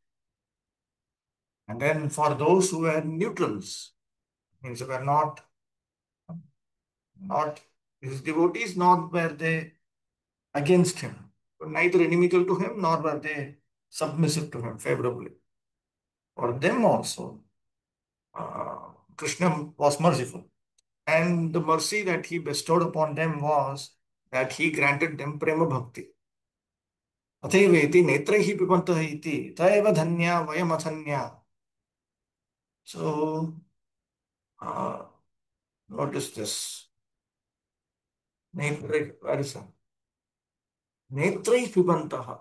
And then for those who were neutrals, means who were not his devotees, nor were they against him, but neither inimical to him, nor were they submissive to him favorably. For them also, Krishna was merciful. And the mercy that he bestowed upon them was that he granted them prema bhakti. अथैवेति नेत्रैः पिबन्तः इति त एव धन्या वयमथन्या. So, notice this. Where is that? Netraiः पिबन्तः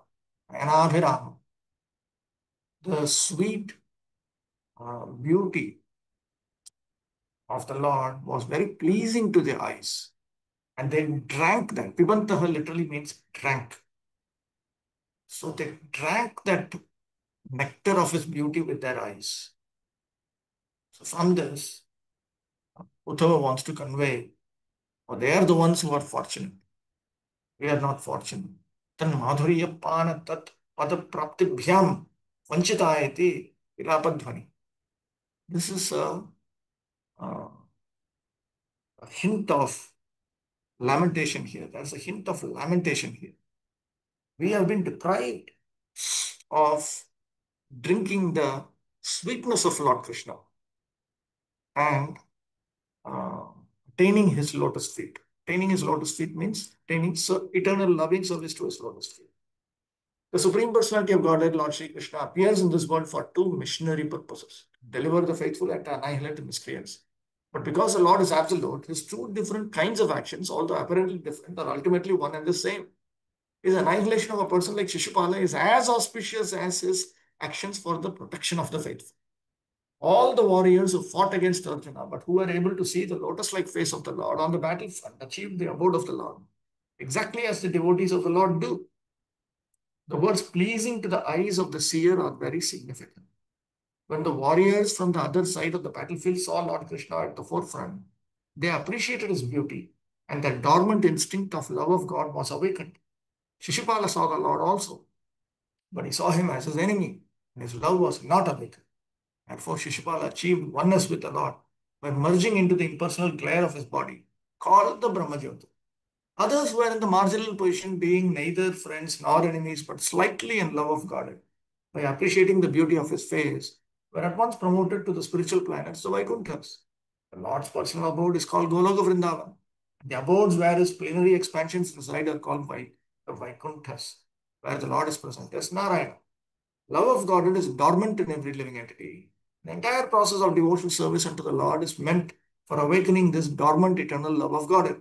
नयनाभिरामम्. The sweet beauty of the Lord was very pleasing to their eyes. And they drank that. Pibantaha literally means drank. So they drank that nectar of his beauty with their eyes. So from this, Uddhava wants to convey, or they are the ones who are fortunate. We are not fortunate. Tan madhurya pana tat pada praptibhyam vanchita iti vilapadhvani. This is a hint of lamentation here. There's a hint of lamentation here. We have been deprived of drinking the sweetness of Lord Krishna and attaining his lotus feet. Attaining his lotus feet means attaining eternal loving service to his lotus feet. The Supreme Personality of Godhead, Lord Sri Krishna, appears in this world for two missionary purposes: deliver the faithful and to annihilate the miscreants. But because the Lord is absolute, his two different kinds of actions, although apparently different, are ultimately one and the same. His annihilation of a person like Shishupala is as auspicious as his actions for the protection of the faithful. All the warriors who fought against Arjuna, but who were able to see the lotus-like face of the Lord on the battlefront, achieved the abode of the Lord, exactly as the devotees of the Lord do. The words pleasing to the eyes of the seer are very significant. When the warriors from the other side of the battlefield saw Lord Krishna at the forefront, they appreciated his beauty, and that dormant instinct of love of God was awakened. Shishupala saw the Lord also, but he saw him as his enemy, and his love was not awakened. Therefore, Shishupala achieved oneness with the Lord by merging into the impersonal glare of his body, called the Brahmajyoti. Others were in the marginal position, being neither friends nor enemies, but slightly in love of God. By appreciating the beauty of his face, were at once promoted to the spiritual planets, the Vaikunthas. The Lord's personal abode is called Goloka Vrindavan. The abodes where his plenary expansions reside are called the Vaikunthas, where the Lord is present as Narayana. Love of God is dormant in every living entity. The entire process of devotional service unto the Lord is meant for awakening this dormant eternal love of God.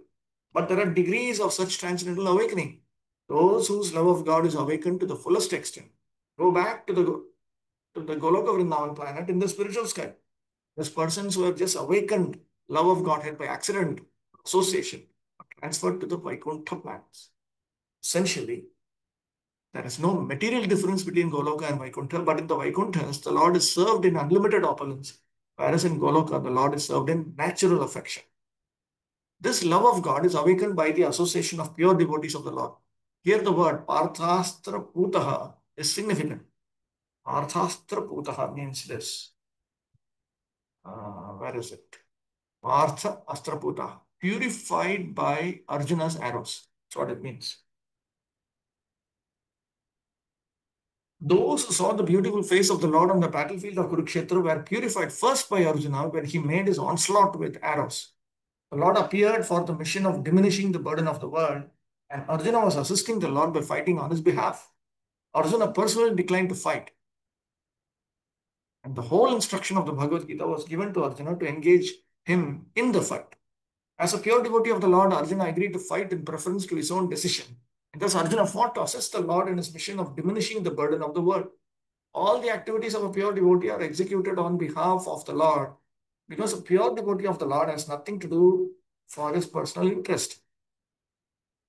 But there are degrees of such transcendental awakening. Those whose love of God is awakened to the fullest extent go back to the Goloka Vrindavan planet in the spiritual sky. Those persons who have just awakened love of Godhead by accident, association, are transferred to the Vaikuntha planets. Essentially, there is no material difference between Goloka and Vaikuntha, but in the Vaikunthas, the Lord is served in unlimited opulence, whereas in Goloka, the Lord is served in natural affection. This love of God is awakened by the association of pure devotees of the Lord. Here the word Parthastra Putaha is significant. Parthastra Putaha means this. Where is it? Partha Astra Putaha, purified by Arjuna's arrows. That's what it means. Those who saw the beautiful face of the Lord on the battlefield of Kurukshetra were purified first by Arjuna when he made his onslaught with arrows. The Lord appeared for the mission of diminishing the burden of the world, and Arjuna was assisting the Lord by fighting on his behalf. Arjuna personally declined to fight. And the whole instruction of the Bhagavad Gita was given to Arjuna to engage him in the fight. As a pure devotee of the Lord, Arjuna agreed to fight in preference to his own decision. And thus Arjuna fought to assist the Lord in his mission of diminishing the burden of the world. All the activities of a pure devotee are executed on behalf of the Lord, because a pure devotee of the Lord has nothing to do for his personal interest.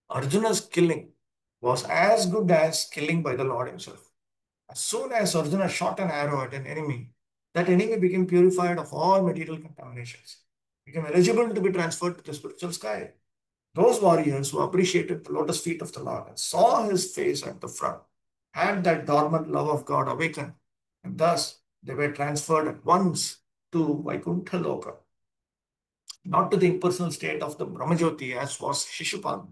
Arjuna's killing was as good as killing by the Lord himself. As soon as Arjuna shot an arrow at an enemy, that enemy became purified of all material contaminations, became eligible to be transferred to the spiritual sky. Those warriors who appreciated the lotus feet of the Lord and saw his face at the front had that dormant love of God awakened, and thus they were transferred at once to Vaikuntha Loka, not to the impersonal state of the Brahmajyoti as was Shishupal.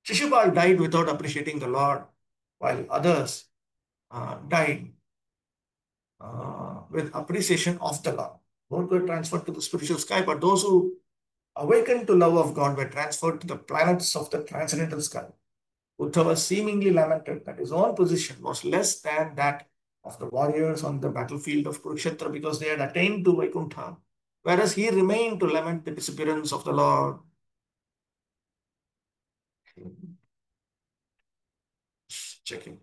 Shishupal died without appreciating the Lord, while others died with appreciation of the Lord. Both were transferred to the spiritual sky, but those who awakened to love of God were transferred to the planets of the transcendental sky. Uddhava seemingly lamented that his own position was less than that of the warriors on the battlefield of Kurukshetra because they had attained to Vaikuntha, whereas he remained to lament the disappearance of the Lord. Checking.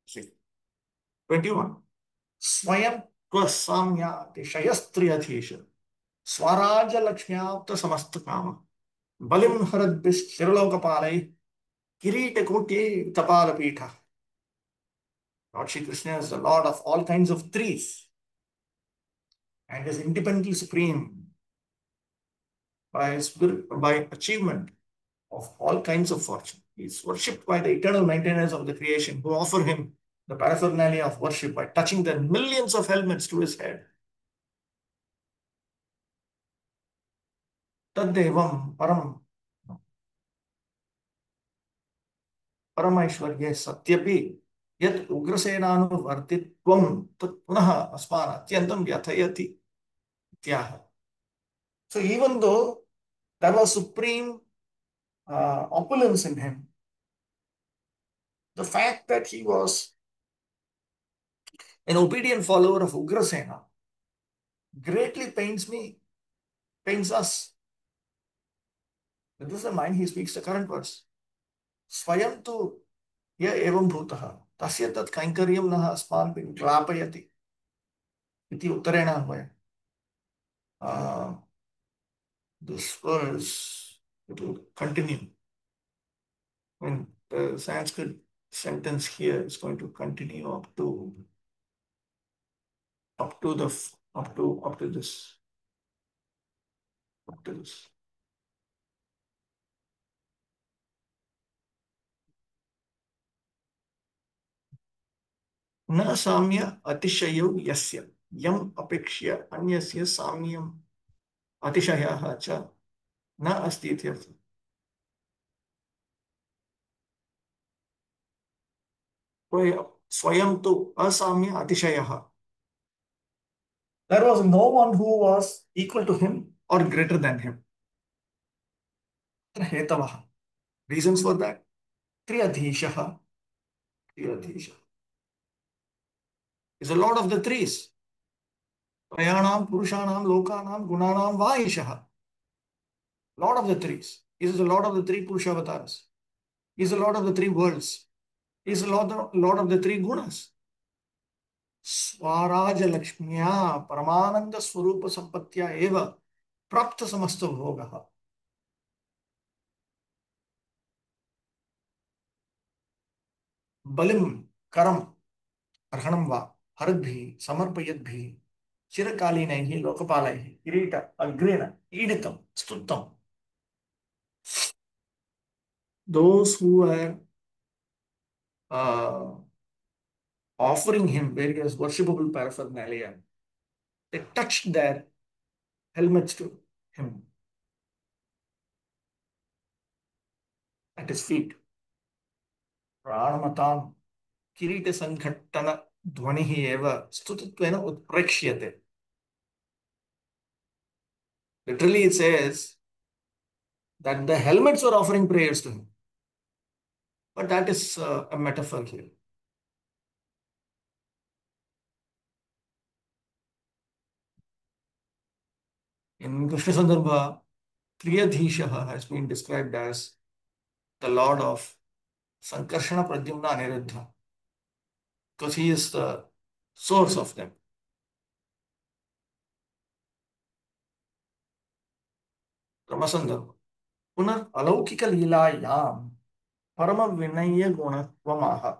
See. 21. Swayam त्वसाम्यातिशयस्त्रियधीश स्वराज्यलक्ष्म्याप्त समस्तकाम बलिं हरद्भिश्चिरलोकपालै किरीटकोट्ये तपालपीठः. Lord Shri Krishna is the Lord of all kinds of trees and is independently supreme by achievement of all kinds of fortune. He is worshipped by the eternal maintainers of the creation who offer him the paraphernalia of worship by touching their millions of helmets to his head. Taddevam param परमैश्वर्ये सत्यपि यत् उग्रसेनानुवर्तित्वं तत् पुनः अस्मान् अत्यन्तं व्यथयति इत्याह. So even though there was supreme opulence in him, the fact that he was an obedient follower of Ugrasena greatly pains me, pains us. With this in mind, he speaks the current verse. Swayam tu ya evam bhutaha tasya tat kainkaryam naha asman klapayati iti uttarena anvaya. This verse, it will continue. When the Sanskrit sentence here is going to continue up to this. न साम्य अतिशयो यस्य यम अपेक्ष्य अन्यस्य साम्यम अतिशयः च न अस्ति इत्यर्थः. स्वयं तु असाम्य अतिशयः. There was no one who was equal to him or greater than him. हेतवः. Reasons for that. Triyadhishah. Triyadhishah is the Lord of the trees. Prayanam, Purushanam, Lokanam, Gunanam, Vaishah. Lord of the trees. He is the Lord of the three Purusha avatars. He is the Lord of the three worlds. He is the Lord of the three gunas. Swaraja Lakshmiya Paramananda Swarupa Sampatya Eva Prapta Samasta Bhogaha. Balim Karam Arhanam Va Haradbhi Samarpayadbhi Chirakalinaihi Lokapalaihi Kirita Agrena Iditam Stuttam. Those who were offering him various worshipable paraphernalia, they touched their helmets to him at his feet. Pranamatam Kirita Sankhattana Dhvanihi eva Stututvena Utprekshyate. Literally, it says that the helmets were offering prayers to him. But that is a metaphor here. In Krishna Sandarbha, Triyadhishaha has been described as the Lord of Sankarshana Pradyumna Aniruddha, because he is the source of them. Ramasandar. Punar alaukika leelayam parama vinaya gunatvamaha.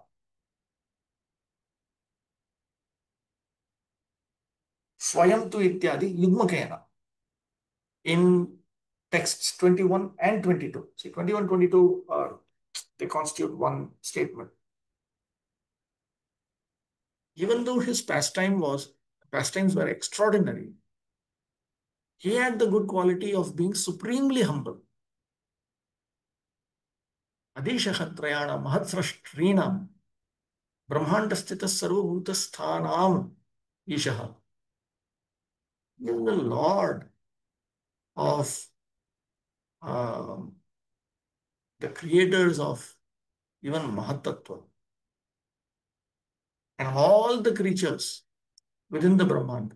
Swayam tu ityadi yugmakena. In texts 21 and 22. See, 21, 22 are they constitute one statement. Even though his pastimes were extraordinary, he had the good quality of being supremely humble. Adishahatrayana mahatsrashtrinam brahmandasthitas sarvabhutasthanam ishaha. He is the Lord of the creators of even Mahatattva and all the creatures within the Brahmand.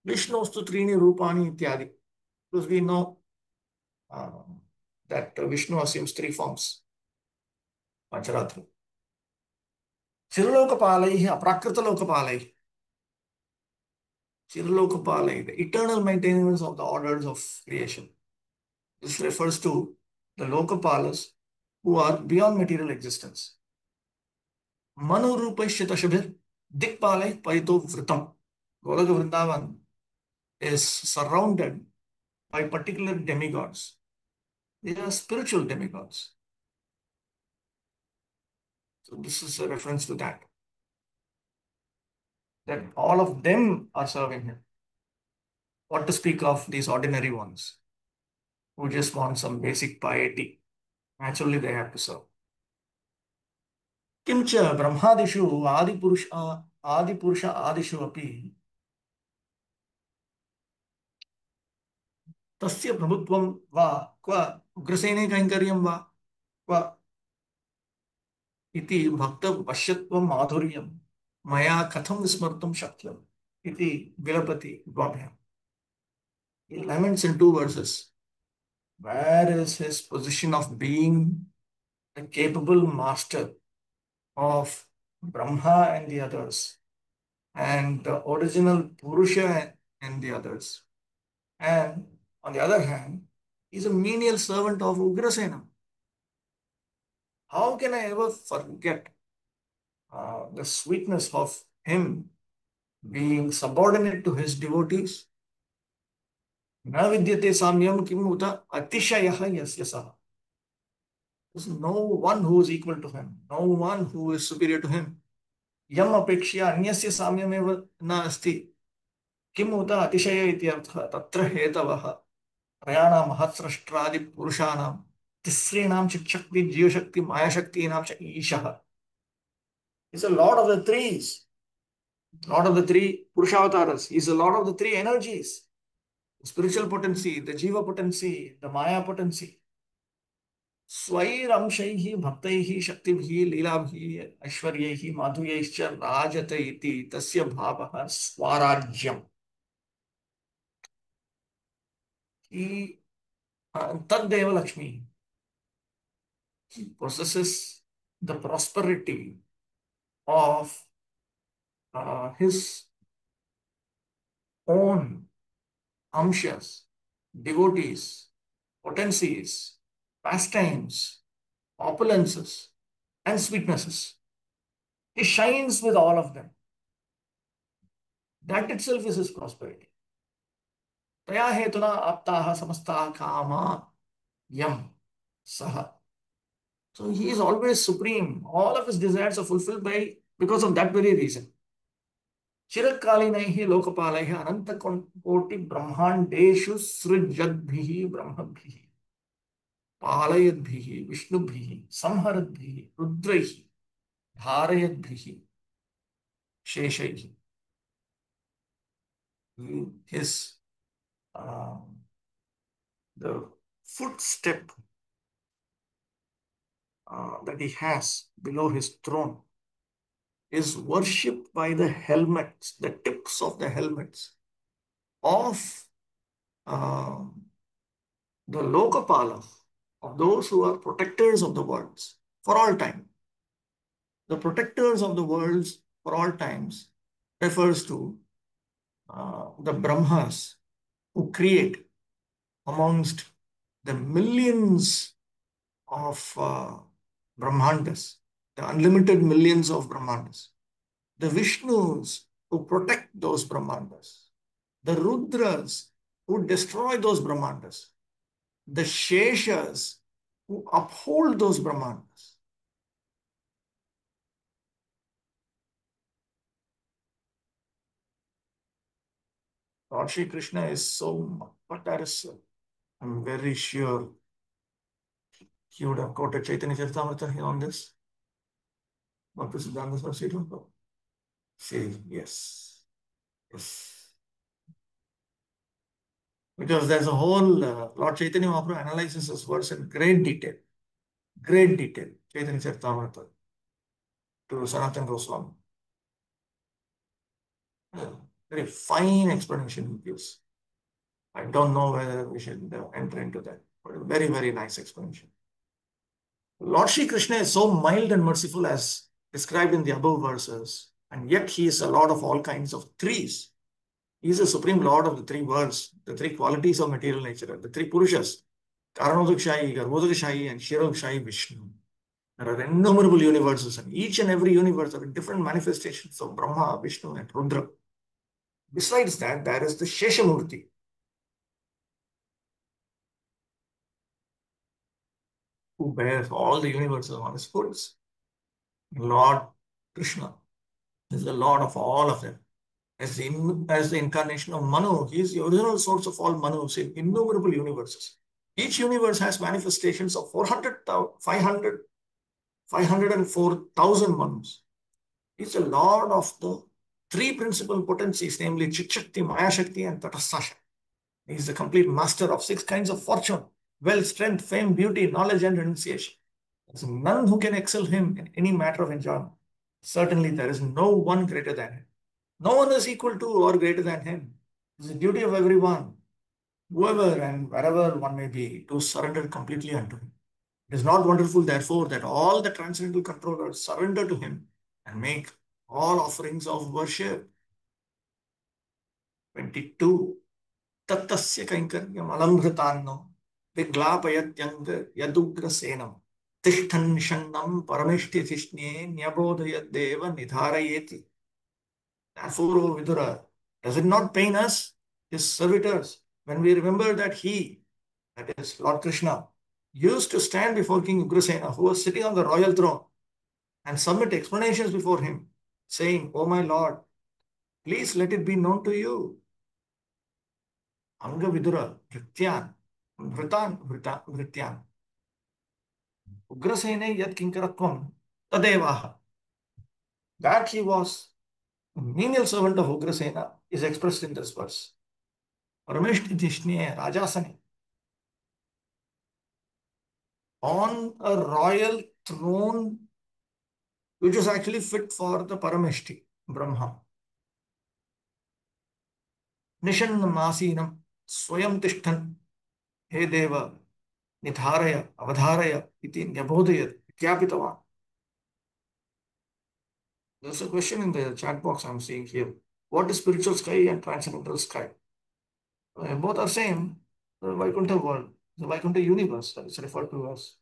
Vishnustu Trini Rupani Ityadi. Because we know that Vishnu assumes three forms. Pancharatri. Chirulokapalaihi, Aprakritalokapalaihi. Chirulokapalaihi, the eternal maintenance of the orders of creation. This refers to the Lokapalas who are beyond material existence. Manu Rupashyata Shabir, Dikpalai Parito Vritam. Goloka Vrindavan is surrounded by particular demigods. They are spiritual demigods. So this is a reference to that. That all of them are serving him. What to speak of these ordinary ones who just want some basic piety? Naturally, they have to serve. Kimcha Brahmadishu Adipurusha Adishu api tasya prabhutvam va kwa ugrasene kainkaryam va kwa iti bhakta vashyatvam madhuryam maya katham vismartam shakyam iti vilapati dvabhyam. He laments in two verses. Where is his position of being the capable master of Brahma and the others, and the original Purusha and the others? And on the other hand, he's a menial servant of Ugrasena. How can I ever forget the sweetness of him being subordinate to his devotees? Na vidyate samyam kim uta atishayaha yasya saha. There's no one who is equal to him, no one who is superior to him. Yam apekshya anyasya samyameva na asti. Kim uta atishaya ityartha tatra hetavaha. Prayana mahatsrashtradi purushanam. Tisrinam chikshakti, jivashakti, mayashakti nam cha ishaha. He's a lord of the threes. Lord of the three Purushavataras. He's the Lord of the three energies. The spiritual potency, the Jiva potency, the Maya potency. स्वैरंशैः भक्तैः शक्तिभिः लीलाभिः ऐश्वर्यैः माधुर्यैश्च राजते इति तस्य भावः स्वाराज्यम्. He Tadeva Lakshmi. He possesses the prosperity of his own amshas, devotees, potencies, pastimes, opulences, and sweetnesses. He shines with all of them. That itself is his prosperity. Taya hetuna aptaha samasta kama yam saha. So he is always supreme. All of his desires are fulfilled because of that very reason. Chirakalinaihi lokapalaihi anantakoti brahmandeshu srijadbhihi brahmabhihi. पालयद्भिः विष्णुभिः संहरद्भिः रुद्रैः धारयद्भिः शेषैः. His the footstep that he has below his throne is worshipped by the helmets, the tips of the helmets of the Lokapala, of those who are protectors of the worlds for all time. The protectors of the worlds for all times refers to the Brahmas who create amongst the millions of Brahmandas, the unlimited millions of Brahmandas, the Vishnus who protect those Brahmandas, the Rudras who destroy those Brahmandas, the Sheshas who uphold those Brahmandas. Lord Shri Krishna is so, but that is, I'm very sure he would have quoted Chaitanya Charitamrita on this. Bhakti Siddhanta Saraswati. Say yes. Yes. Because there's a whole, Lord Chaitanya Mahaprabhu analyzes this verse in great detail. Great detail. Chaitanya Charitamrita to Sanatana Goswami. Very fine explanation he gives. I don't know whether we should enter into that, but a very, very nice explanation. Lord Shri Krishna is so mild and merciful as described in the above verses, and yet he is a lord of all kinds of threes. He is the supreme lord of the three worlds, the three qualities of material nature, the three Purushas, Karanodakshai, Garbhodakshai, and Kshirodakshai Vishnu. There are innumerable universes, and each and every universe are different manifestations of Brahma, Vishnu, and Rudra. Besides that, there is the Sheshamurti, who bears all the universes on his shoulders. Lord Krishna is the Lord of all of them. As the incarnation of Manu, he is the original source of all Manus in innumerable universes. Each universe has manifestations of 504,000 Manus. He is the Lord of the three principal potencies, namely Chit Shakti, Maya Shakti, and Tatastha Shakti. He is the complete master of 6 kinds of fortune, wealth, strength, fame, beauty, knowledge, and renunciation. There is none who can excel him in any matter of enjoyment. Certainly, there is no one greater than him. No one is equal to or greater than him. It is the duty of everyone, whoever and wherever one may be, to surrender completely unto him. It is not wonderful, therefore, that all the transcendental controllers surrender to him and make all offerings of worship. 22. Tattasya kainkaryam alambhritanno viglapayat yadugrasenam tishtan shannam paramishti tishne nyabodhayat deva nidharayeti. Therefore, O Vidura, does it not pain us, his servitors, when we remember that he, that is Lord Krishna, used to stand before King Ugrasena, who was sitting on the royal throne, and submit explanations before him, saying, O my Lord, please let it be known to you. Anga Vidura, Vrityan, Vrityan. Ugrasene yat kinkaratvam tadevaha. That he was a menial servant of Ugrasena is expressed in this verse. Parameshti Tishne Rajasane. On a royal throne, which was actually fit for the Parameshti, Brahma. Nishan Masinam Swayam Tishtan He Deva Nidharaya Avadharaya Iti Nyabodhayat Ityapitavan. There's a question in the chat box I'm seeing here. What is spiritual sky and transcendental sky? Both are same. The Vaikuntha world, the Vaikuntha universe that is referred to as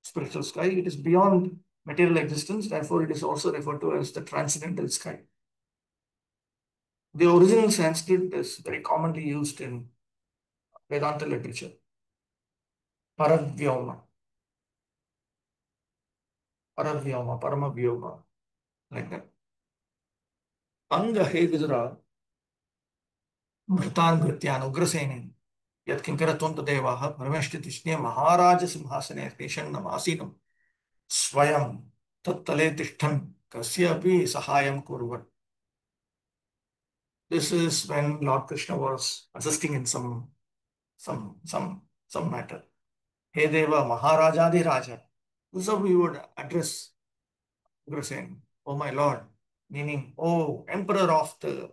spiritual sky. It is beyond material existence. Therefore, it is also referred to as the transcendental sky. The original Sanskrit is very commonly used in Vedanta literature. Paravyoma, Paravyoma, Paramavyoma, like that. Anga he Vidura, Bhartan Bhartyan, Ugrasene, Yat Kinkaratvam Tadevaha, Parameshti Maharaja Simhasane, Nishannam Asinam, Swayam, Tattale Tishtan, Kasyapi Sahayam Kurvat. This is when Lord Krishna was assisting in some matter. Hey Deva Maharajadi Raja. So we would address Ugrasena, oh my Lord, meaning, oh Emperor of the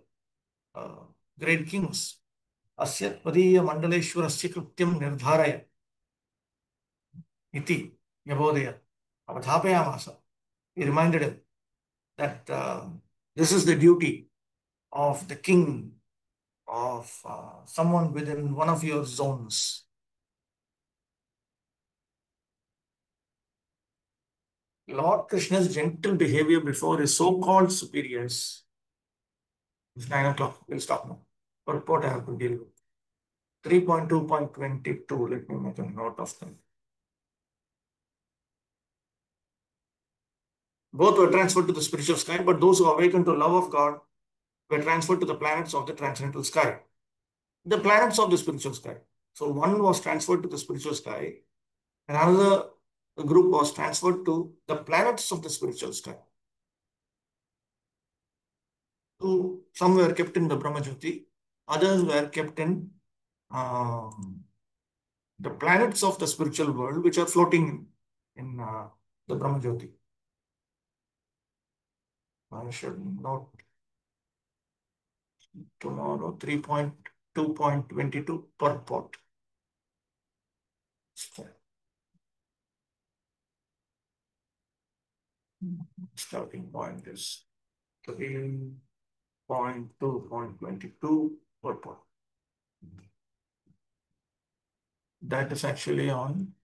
great kings. Asyat Padiya Mandaleshwarasya Krityam Nirdharaya Iti Yabodaya Avadhapayamasa. He reminded him that this is the duty of the king of someone within one of your zones. Lord Krishna's gentle behavior before his so-called superiors. It's 9 o'clock. We'll stop now. Purport I have to deal with. 3.2.22. Let me make a note of them. Both were transferred to the spiritual sky, but those who awakened to love of God were transferred to the planets of the transcendental sky. The planets of the spiritual sky. So one was transferred to the spiritual sky, and another group was transferred to the planets of the spiritual sky. So some were kept in the Brahmajyoti, others were kept in the planets of the spiritual world, which are floating in the Brahmajyoti. I should note tomorrow 3.2.22 purport. Starting point is 3.2.22 purport. That is actually on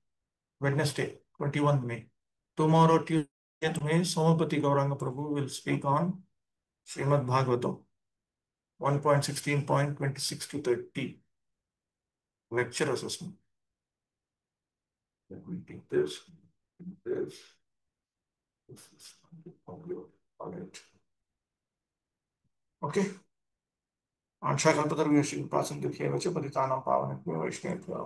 Wednesday, 21 May. Tomorrow, 20th May, Somapati Gauranga Prabhu will speak on Srimad Bhagavatam, 1.16.26 to 30. Lecture assessment. Let me take this. This is all right. Okay. Ansha Kalpatarvya Shri Prasantikhe Vacha Paditanam Pavanakme Vaishnevya